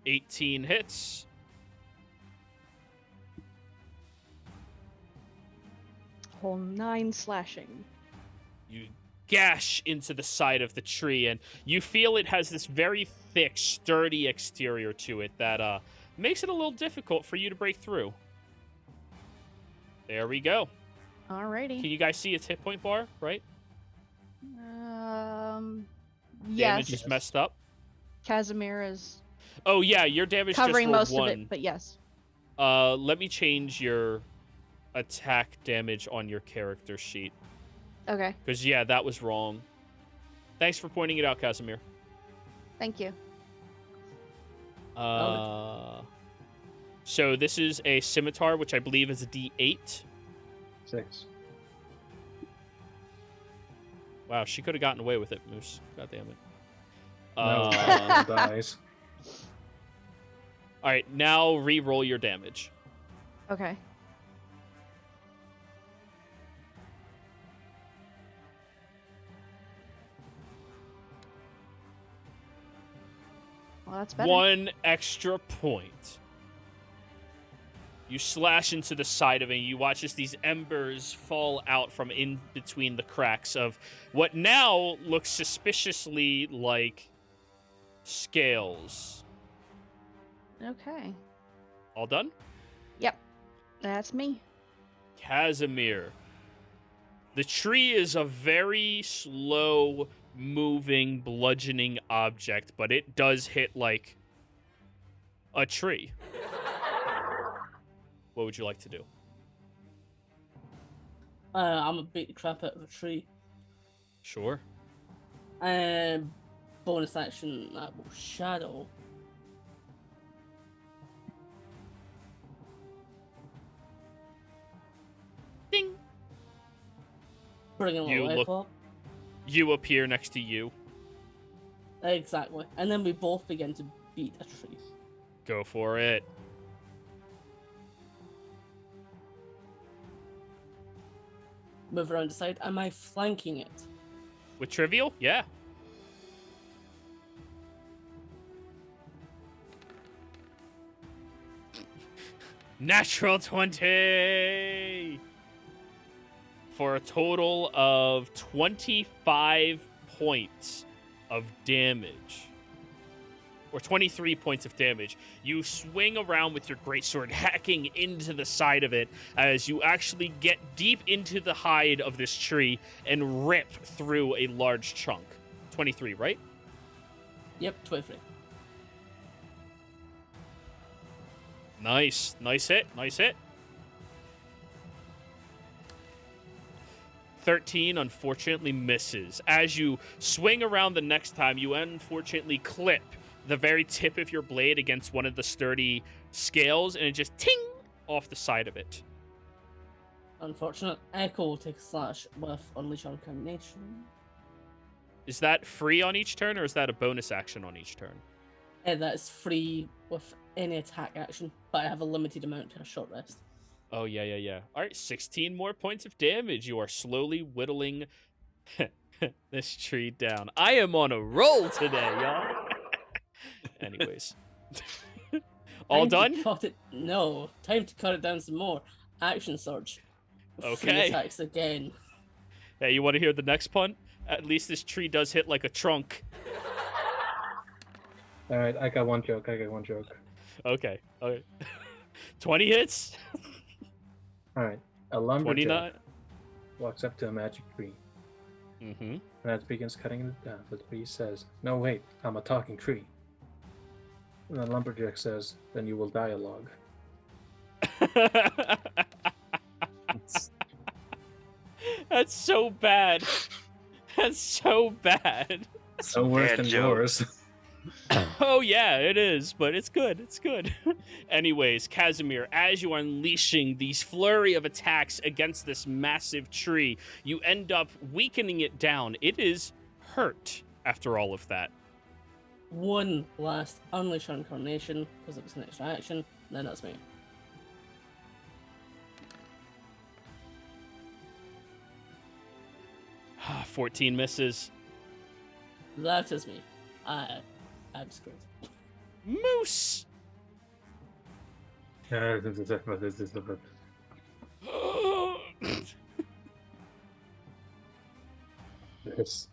$18 hits. Whole 9 slashing. You gash into the side of the tree, and you feel it has this very thick, sturdy exterior to it that makes it a little difficult for you to break through. There we go. Alrighty. Can you guys see its hit point bar, right? Yes. Damage is messed up. Casimir is Oh, yeah, your damage covering just rolled most 1. of it, but yes. Let me change your attack damage on your character sheet. Okay. Because, yeah, that was wrong. Thanks for pointing it out, Casimir. Thank you. So this is a scimitar, which I believe is a D8. 6. Wow, she could have gotten away with it, Moose. God damn it. No, dies. All right, now re-roll your damage. Okay. Well, that's better. 1 extra point. You slash into the side of it, and you watch as these embers fall out from in between the cracks of what now looks suspiciously like scales. Okay. All done? Yep. That's me. Casimir. The tree is a very slow moving, bludgeoning object, but it does hit like a tree. What would you like to do? I'm gonna beat the crap out of a tree. Sure. Bonus action, I will shadow. Ding! Bring a You little look- up. You appear next to you. Exactly. And then we both begin to beat a tree. Go for it. Move around the side. Am I flanking it? With trivial? Yeah. Natural 20! For a total of 25 points of damage. Or 23 points of damage. You swing around with your greatsword, hacking into the side of it as you actually get deep into the hide of this tree and rip through a large chunk. 23, right? Yep, 23. Nice. Nice hit. Nice hit. 13 unfortunately misses. As you swing around the next time, you unfortunately clip the very tip of your blade against one of the sturdy scales, and it just ting off the side of it. Unfortunate. Echo will take a slash with Unleash on Combination. Is that free on each turn, or is that a bonus action on each turn? That is free with any attack action, but I have a limited amount to a short rest. Oh, yeah. All right, 16 more points of damage. You are slowly whittling this tree down. I am on a roll today, y'all. Anyways. All Time to done? cut it. No, time to cut it down some more. Action surge. Free Okay. attacks again. Hey, you want to hear the next pun? At least this tree does hit like a trunk. All right, I got one joke. Okay. 20 hits? All right, a lumberjack 29? walks up to a magic tree. Mm-hmm. And as it begins cutting it down, the tree says, "No, wait, I'm a talking tree." And the lumberjack says, "Then you will dialogue." That's so bad. That's so bad. So worse Bad than joke. yours. Oh, yeah, it is, but it's good. It's good. Anyways, Casimir, as you are unleashing these flurry of attacks against this massive tree, you end up weakening it down. It is hurt after all of that. One last Unleash on Combination, because it was an extra action, and then that's me. Ah, 14 misses. That is me. I'm screwed. Moose! This.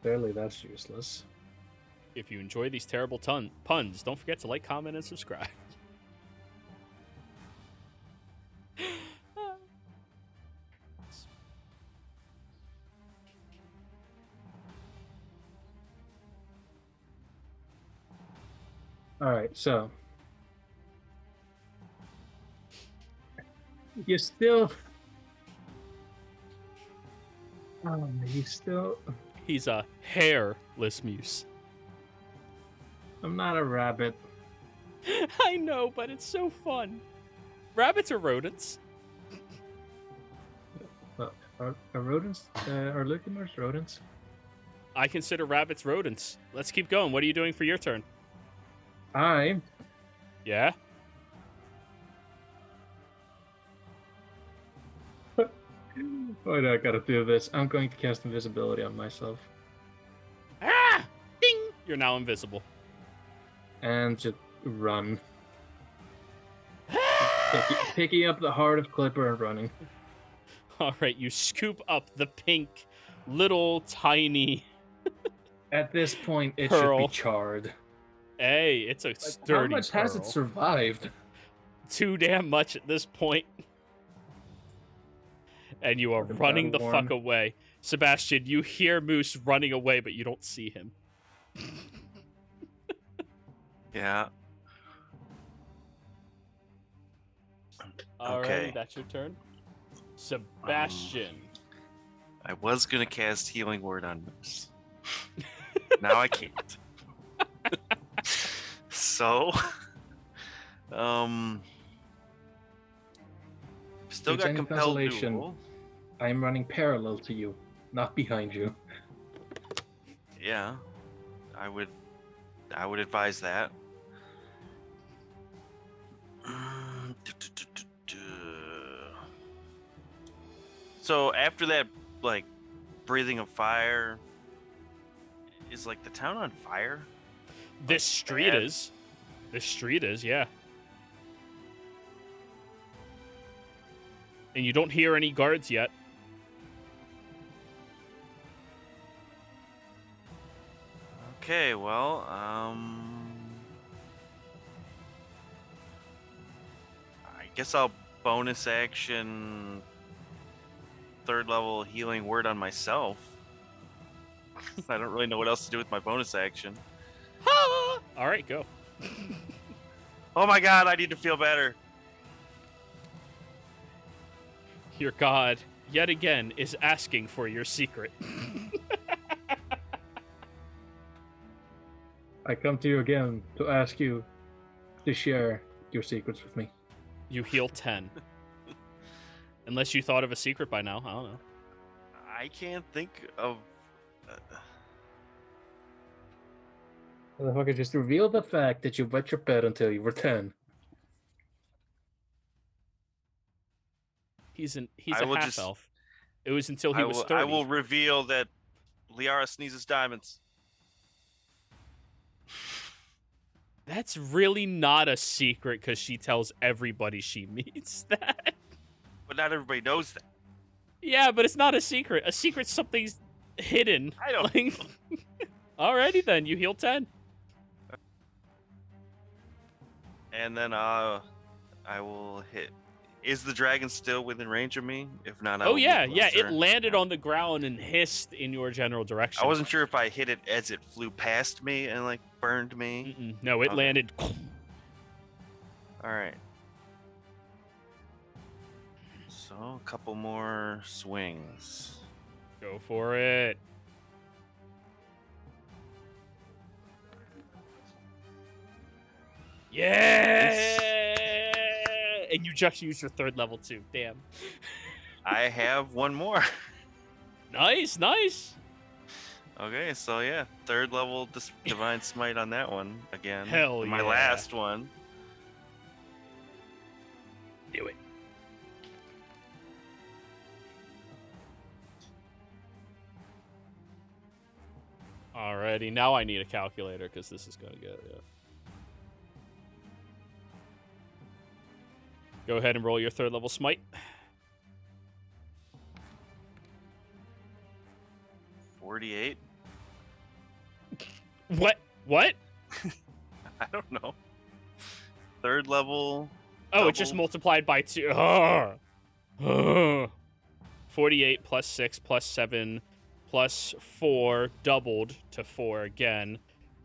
Barely that's useless. If you enjoy these terrible puns, don't forget to like, comment, and subscribe. All right, so You still. You still. He's a hairless moose. I'm not a rabbit. I know, but it's so fun. Rabbits are rodents. Well, are rodents? Are licamers rodents? I consider rabbits rodents. Let's keep going. What are you doing for your turn? I. Yeah? Why do I gotta do this? I'm going to cast invisibility on myself. Ah! Ding! You're now invisible. And just run. Picking up the heart of Clipper and running. All right, you scoop up the pink, little, tiny At this point, it Pearl. should be charred. Hey, it's a sturdy How much has it pearl. survived? Too damn much at this point. And you are Fucking running the battle fuck worn. away. Sebastian, you hear Moose running away, but you don't see him. Yeah. Alright, Okay. that's your turn. Sebastian. I was gonna cast Healing Word on Moose. Now I can't. So, still got Lieutenant compelled Consolation. duel. I am running parallel to you, not behind you. Yeah, I would advise that. So after that, like, breathing of fire, is like the town on fire? This street bad. is. This street is, yeah. And you don't hear any guards yet. Okay, well, I guess I'll bonus action third level healing word on myself. I don't really know what else to do with my bonus action. All right, go. Oh my god, I need to feel better. Your god, yet again, is asking for your secret. I come to you again to ask you to share your secrets with me. You heal 10. Unless you thought of a secret by now. I don't know. I can't think of. Motherfucker, just reveal the fact that you wet your bed until you were 10. He's I a will half just- elf. It was until he was 30. I will reveal that Liara sneezes diamonds. That's really not a secret because she tells everybody she meets that. But not everybody knows that. Yeah, but it's not a secret. A secret's something's hidden. I don't. Like... Alrighty then, you heal 10. And then I will hit. Is the dragon still within range of me? If not, I Oh will yeah, move yeah. It closer. landed on the ground and hissed in your general direction. I wasn't sure if I hit it as it flew past me and like burned me. Mm-mm. No, it Okay. landed. All right. So a couple more swings. Go for it. Yeah! And you just used your third level too. Damn. I have one more. Nice, nice. Okay, so yeah, third level divine smite on that one again. Hell My yeah. last one. Do it. Alrighty, now I need a calculator because this is gonna get. Yeah. Go ahead and roll your third level smite. 48. What? What? I don't know. Third level. Oh, it just Double. multiplied by 2. Ugh. Ugh. 48 plus 6 plus 7 plus 4 doubled to 4 again.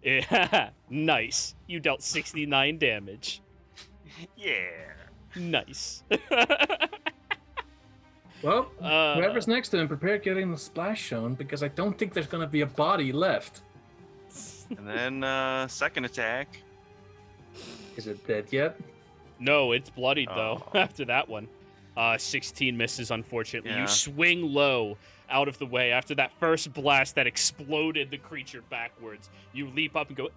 Yeah, nice. You dealt 69 damage. Yeah. Nice. Well, whoever's next to him, prepare getting the splash shown because I don't think there's gonna be a body left. And then second attack. Is it dead yet? No, it's bloodied though. Oh. After that one, 16 misses. Unfortunately, Yeah. you swing low out of the way after that first blast that exploded the creature backwards. You leap up and go,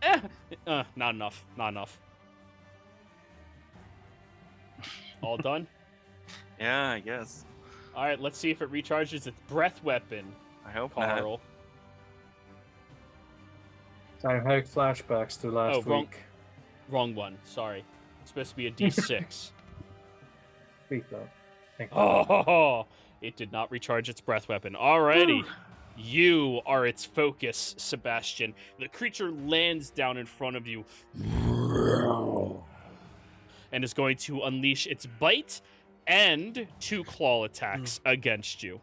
not enough, not enough. All done. Yeah, I guess. All right, let's see if it recharges its breath weapon. I hope not. Carl. I'm having flashbacks to last wrong. week. Wrong one. Sorry. It's supposed to be a D6. Week though. Thank you. Oh, it did not recharge its breath weapon. Alrighty. You are its focus, Sebastian. The creature lands down in front of you and is going to unleash its bite and 2 claw attacks against you.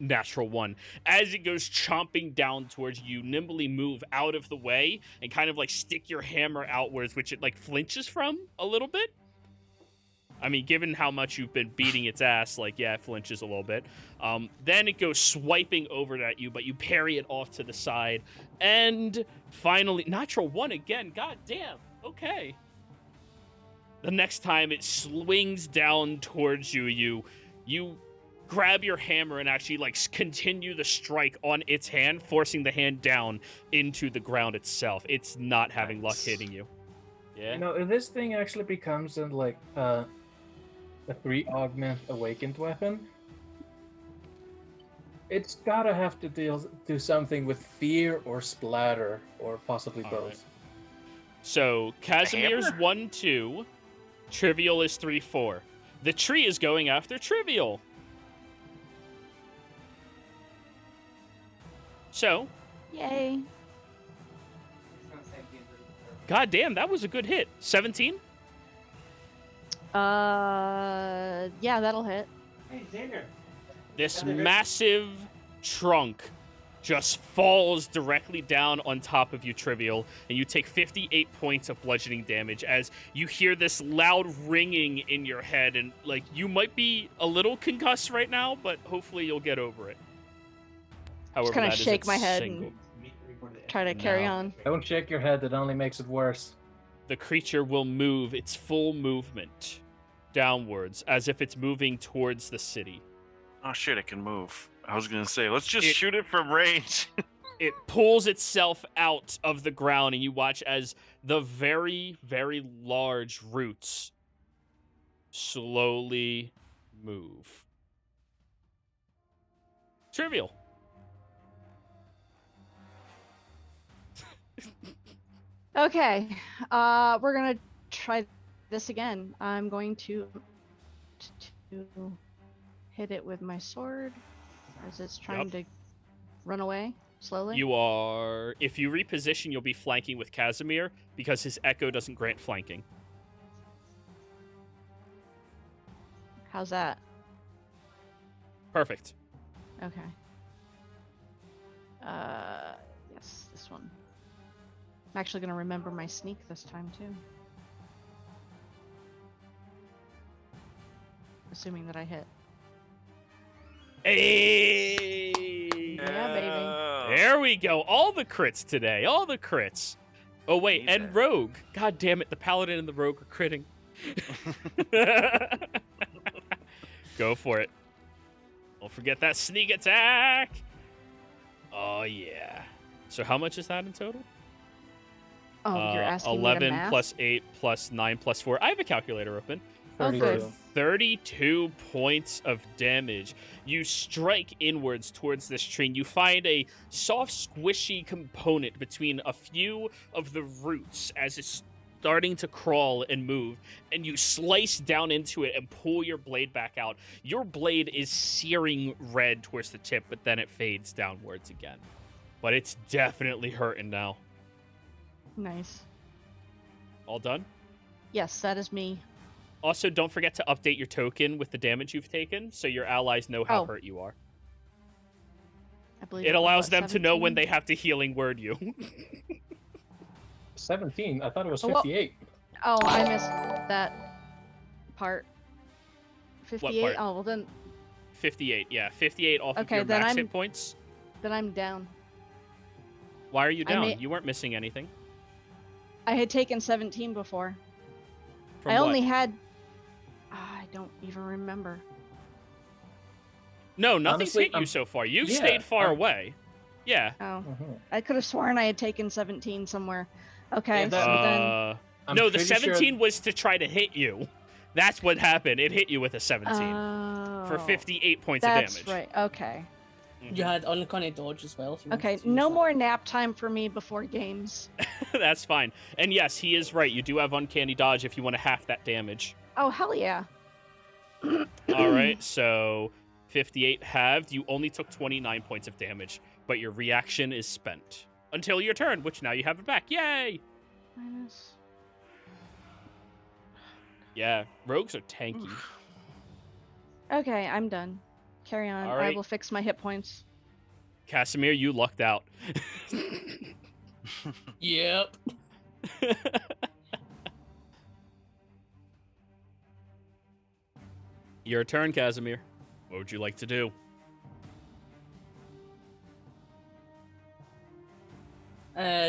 Natural 1. As it goes chomping down towards you, nimbly move out of the way and kind of like stick your hammer outwards, which it like flinches from a little bit. I mean, given how much you've been beating its ass, like, yeah, it flinches a little bit. Then it goes swiping over at you, but you parry it off to the side. And finally, natural 1 again. God damn. Okay. The next time it swings down towards you, you grab your hammer and actually, like, continue the strike on its hand, forcing the hand down into the ground itself. It's not having luck hitting you. Yeah. You know, if this thing actually becomes a 3 augment awakened weapon, it's gotta have to do something with fear or splatter, or possibly All both. right. So Casimir's hammer? 1-2, Trivial is 3-4. The tree is going after Trivial. So, Yay. god damn, that was a good hit. 17? Yeah, that'll hit. This massive trunk just falls directly down on top of you, Trivial, and you take 58 points of bludgeoning damage as you hear this loud ringing in your head, and, like, you might be a little concussed right now, but hopefully you'll get over it. However, kinda that is shake its my head single. Try to carry No. on. Don't shake your head, it only makes it worse. The creature will move its full movement downwards as if it's moving towards the city. Oh shit, it can move. I was gonna say, let's just It- shoot it from range. It pulls itself out of the ground, and you watch as the very, very large roots slowly move. Trivial. Okay, we're gonna try this again. I'm going to hit it with my sword as it's trying to run away slowly. You are... If you reposition, you'll be flanking with Casimir, because his echo doesn't grant flanking. How's that? Perfect. Okay. Yes, this one. I'm actually gonna remember my sneak this time too. Assuming that I hit. Hey! Yeah, baby. There we go. All the crits today. All the crits. Oh, wait. Amazing. And Rogue. God damn it. The Paladin and the Rogue are critting. Go for it. Don't forget that sneak attack. Oh, yeah. So how much is that in total? Oh, you're asking 11 me to math? plus 8 plus 9 plus 4. I have a calculator open. Oh, good. 32 points of damage. You strike inwards towards this tree, and you find a soft, squishy component between a few of the roots as it's starting to crawl and move, and you slice down into it and pull your blade back out. Your blade is searing red towards the tip, but then it fades downwards again. But it's definitely hurting now. Nice. All done? Yes, that is me. Also, don't forget to update your token with the damage you've taken, so your allies know how Oh. hurt you are. I believe It was, allows what, them to know when 17? they have to healing word you. 17? I thought it was Oh, well- 58. Oh, I missed that part. 58? part? Oh, well then 58, yeah. 58 off of Okay, your then max I'm- hit points. I'm down. Why are you I down? may- You weren't missing anything. I had taken 17 before. From I what? only had. I don't even remember. No, nothing's Honestly, hit you so far. You've yeah, stayed far I'm- away. Yeah. Oh, Mhm. I could have sworn I had taken 17 somewhere. Okay, Yeah, that- so then. I'm No, the pretty sure- 17 was to try to hit you. That's what happened. It hit you with a 17 for Oh, 58 points That's of damage. right. Okay. Mhm. You had uncanny dodge as well. if you wanted Okay. to use No that. more nap time for me before games. That's fine. And yes, he is right. You do have uncanny dodge if you want to half that damage. Oh hell yeah. All right, so 58 halved. You only took 29 points of damage, but your reaction is spent until your turn, which now you have it back. Yay! Minus. Yeah, rogues are tanky. Okay, I'm done. Carry on. All I right. will fix my hit points. Casimir, you lucked out. Yep. Your turn, Casimir. What would you like to do?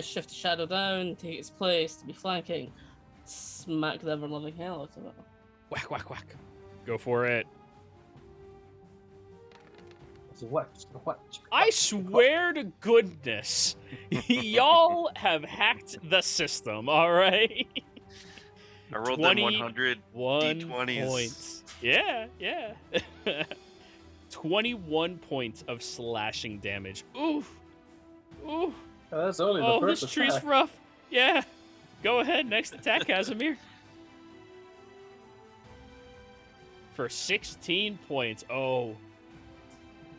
Shift the shadow down, take its place to be flanking. Smack the ever-loving hell out of it. Whack, whack, whack. Go for it. I swear to goodness, y'all have hacked the system, all right? I rolled them 20 100 One D20s. points. Yeah, yeah. 21 points of slashing damage. Oof. Oof. Oh, that's only the Oh, first this tree's attack. rough. Yeah. Go ahead. Next attack, Casimir. For 16 points. Oh.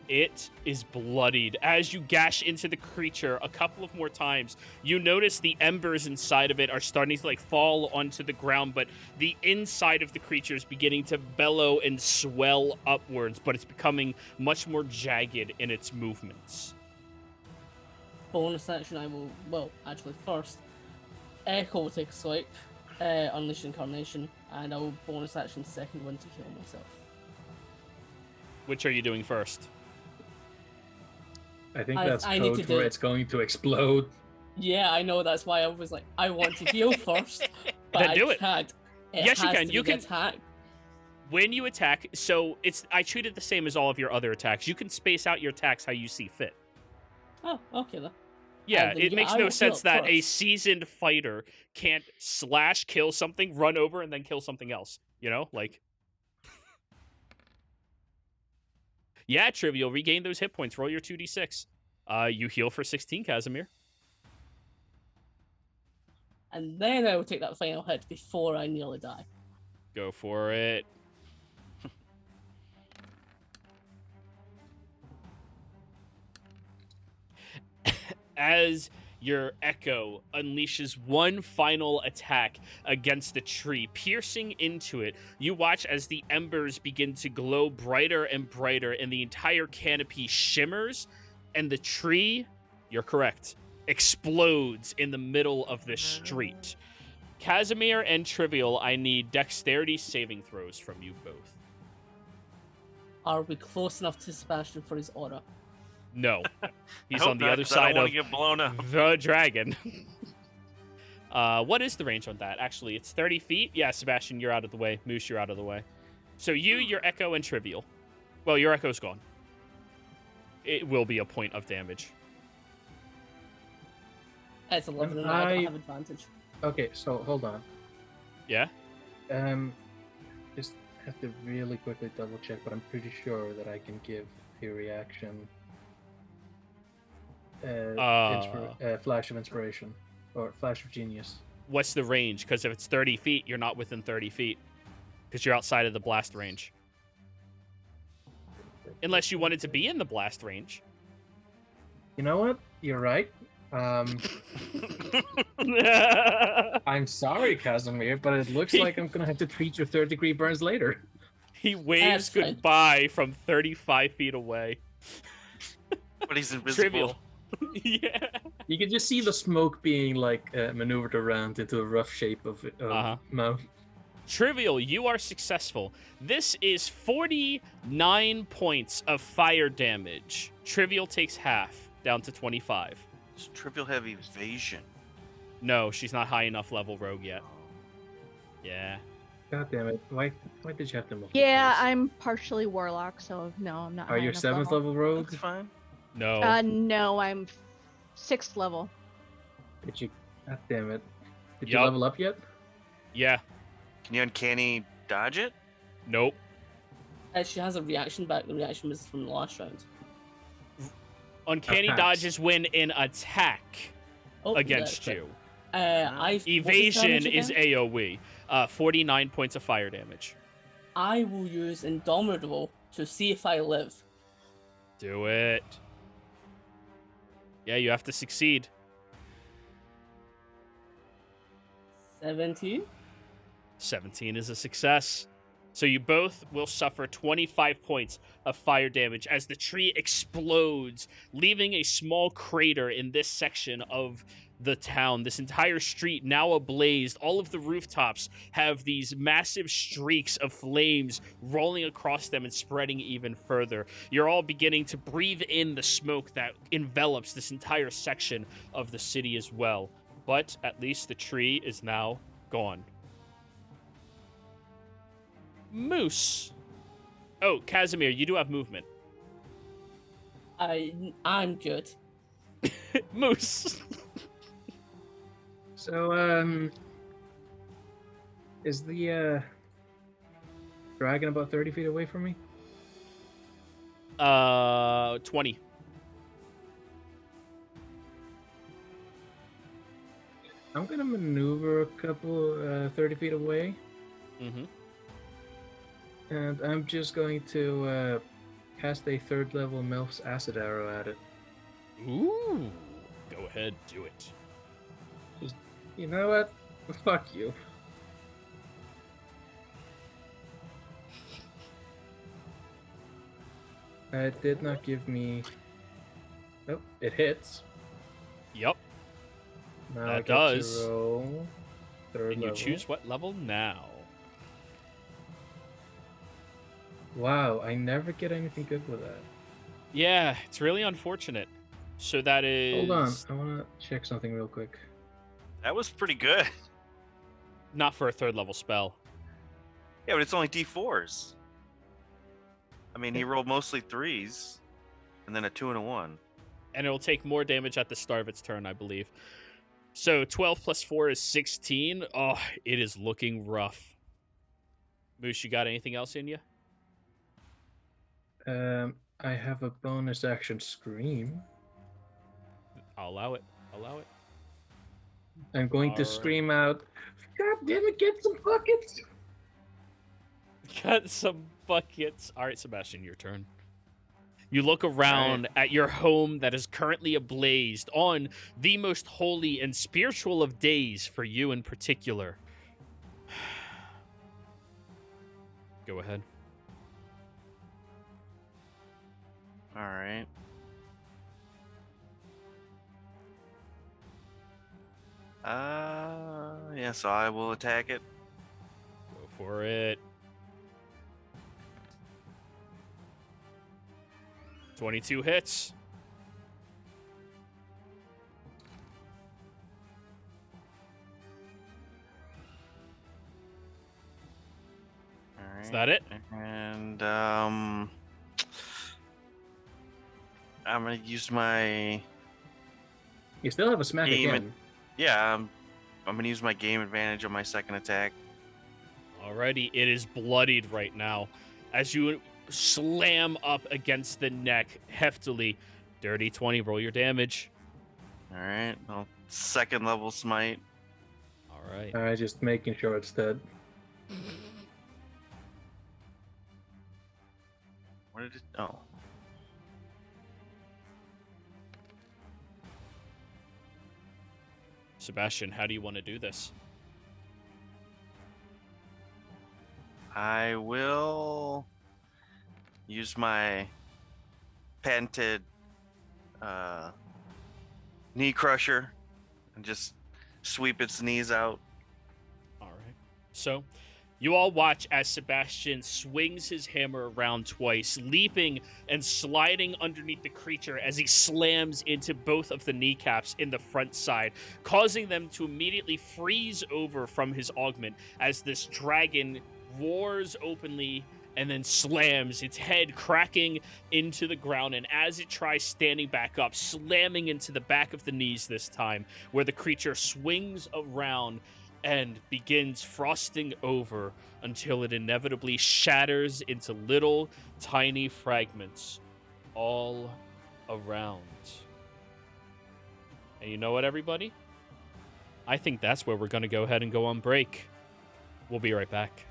It is bloodied. As you gash into the creature a couple of more times, you notice the embers inside of it are starting to fall onto the ground, but the inside of the creature is beginning to bellow and swell upwards, but it's becoming much more jagged in its movements. Bonus action, I will. Well, actually, first, Echo will take a swipe, Unleash Incarnation, and I will bonus action second one to heal myself. Which are you doing first? I think I- that's I need code to for do- it's going to explode. Yeah, I know. That's why I was like, I want to heal first, but Then I do it. can't. It Yes, you has can. to You be the can- attack. When you attack, so I treat it the same as all of your other attacks. You can space out your attacks how you see fit. Oh, okay then. Yeah, then, it yeah, makes I no will sense heal that a first. seasoned fighter can't slash, kill something, run over, and then kill something else. You know, like. Yeah, Trivial. Regain those hit points. Roll your 2d6. You heal for 16, Casimir. And then I will take that final hit before I nearly die. Go for it. As your echo unleashes one final attack against the tree, piercing into it, you watch as the embers begin to glow brighter and brighter, and the entire canopy shimmers, and the tree, you're correct, explodes in the middle of the street. Casimir and Trivial, I need dexterity saving throws from you both. Are we close enough to Sebastian for his aura? No. He's I hope on the not, other 'cause I side don't of want to get blown up. the dragon. What is the range on that? Actually, it's 30 feet. Yeah, Sebastian, you're out of the way. Moose, you're out of the way. So you, your Echo, and Trivial. Well, your Echo's gone. It will be a point of damage. It's 11 and I- I don't have advantage. Okay, so hold on. Yeah? Just have to really quickly double check, but I'm pretty sure that I can give a reaction. Flash of inspiration or flash of genius. What's the range? Because if it's 30 feet, you're not within 30 feet. Because you're outside of the blast range. Unless you wanted to be in the blast range. You know what? You're right. I'm sorry, Casimir, but it looks like I'm gonna have to treat your third-degree burns later. He waves That's fine. goodbye from 35 feet away. But he's invisible. Trivial. Yeah. You can just see the smoke being like maneuvered around into a rough shape of Uh-huh. mouth. Trivial, you are successful. This is 49 points of fire damage. Trivial takes half, down to 25. Does Trivial have evasion? No, she's not high enough level rogue yet. Yeah. God damn it! Why did you have to move? Yeah, I'm partially warlock, so no, I'm not. Are you high enough 7th level rogue? That's fine. No. No, I'm 6th level. Did you? God damn it! Did Yup. you level up yet? Yeah. Can you uncanny dodge it? Nope. She has a reaction back. The reaction was from the last round. Uncanny Attacks. dodge is when an attack Oh, against that's you. Evasion Evasion is AoE. 49 points of fire damage. I will use Indomitable to see if I live. Do it. Yeah, you have to succeed. 17. 17 is a success. So you both will suffer 25 points of fire damage as the tree explodes, leaving a small crater in this section of the town. This entire street now ablaze. All of the rooftops have these massive streaks of flames rolling across them and spreading even further. You're all beginning to breathe in the smoke that envelops this entire section of the city as well. But at least the tree is now gone. Moose. Oh, Casimir, you do have movement. I'm good. Moose. So, is the dragon about 30 feet away from me? 20. I'm gonna maneuver a couple 30 feet away, Mm-hmm. and I'm just going to cast a 3rd level Melf's acid arrow at it. Ooh. Go ahead, do it. You know what? Fuck you. It did not give me. Oh, it hits. Yep. Now That I get does. to roll 3rd And you level. choose what level now. Wow, I never get anything good with that. Yeah, it's really unfortunate. So that is... Hold on, I want to check something real quick. That was pretty good. Not for a 3rd level spell. Yeah, but it's only D4s. I mean, he rolled mostly 3s, and then a 2 and a 1. And it will take more damage at the start of its turn, I believe. So 12 plus 4 is 16. Oh, it is looking rough. Moose, you got anything else in you? I have a bonus action scream. I'll allow it. Allow it. I'm going to Alright. scream out, God damn it, get some buckets! Got some buckets. All right, Sebastian, your turn. You look around at your home that is currently ablaze on the most holy and spiritual of days for you in particular. Go ahead. All right. Yeah, so I will attack it. Go for it. 22 hits. All right. Is that it? And I'm gonna use my You still have a smack Game again. I'm gonna use my game advantage on my second attack. Alrighty, it is bloodied right now. As you slam up against the neck heftily. Dirty 20, roll your damage. All right. Well, 2nd level smite. Alright. Alright, just making sure it's dead. What did it? Oh. Sebastian, how do you want to do this? I will use my patented knee crusher and just sweep its knees out. Alright. So, You all watch as Sebastian swings his hammer around twice, leaping and sliding underneath the creature as he slams into both of the kneecaps in the front side, causing them to immediately freeze over from his augment as this dragon roars openly and then slams, its head cracking into the ground, and as it tries standing back up, slamming into the back of the knees this time, where the creature swings around and begins frosting over until it inevitably shatters into little tiny fragments all around. And you know what, everybody? I think that's where we're going to go ahead and go on break. We'll be right back.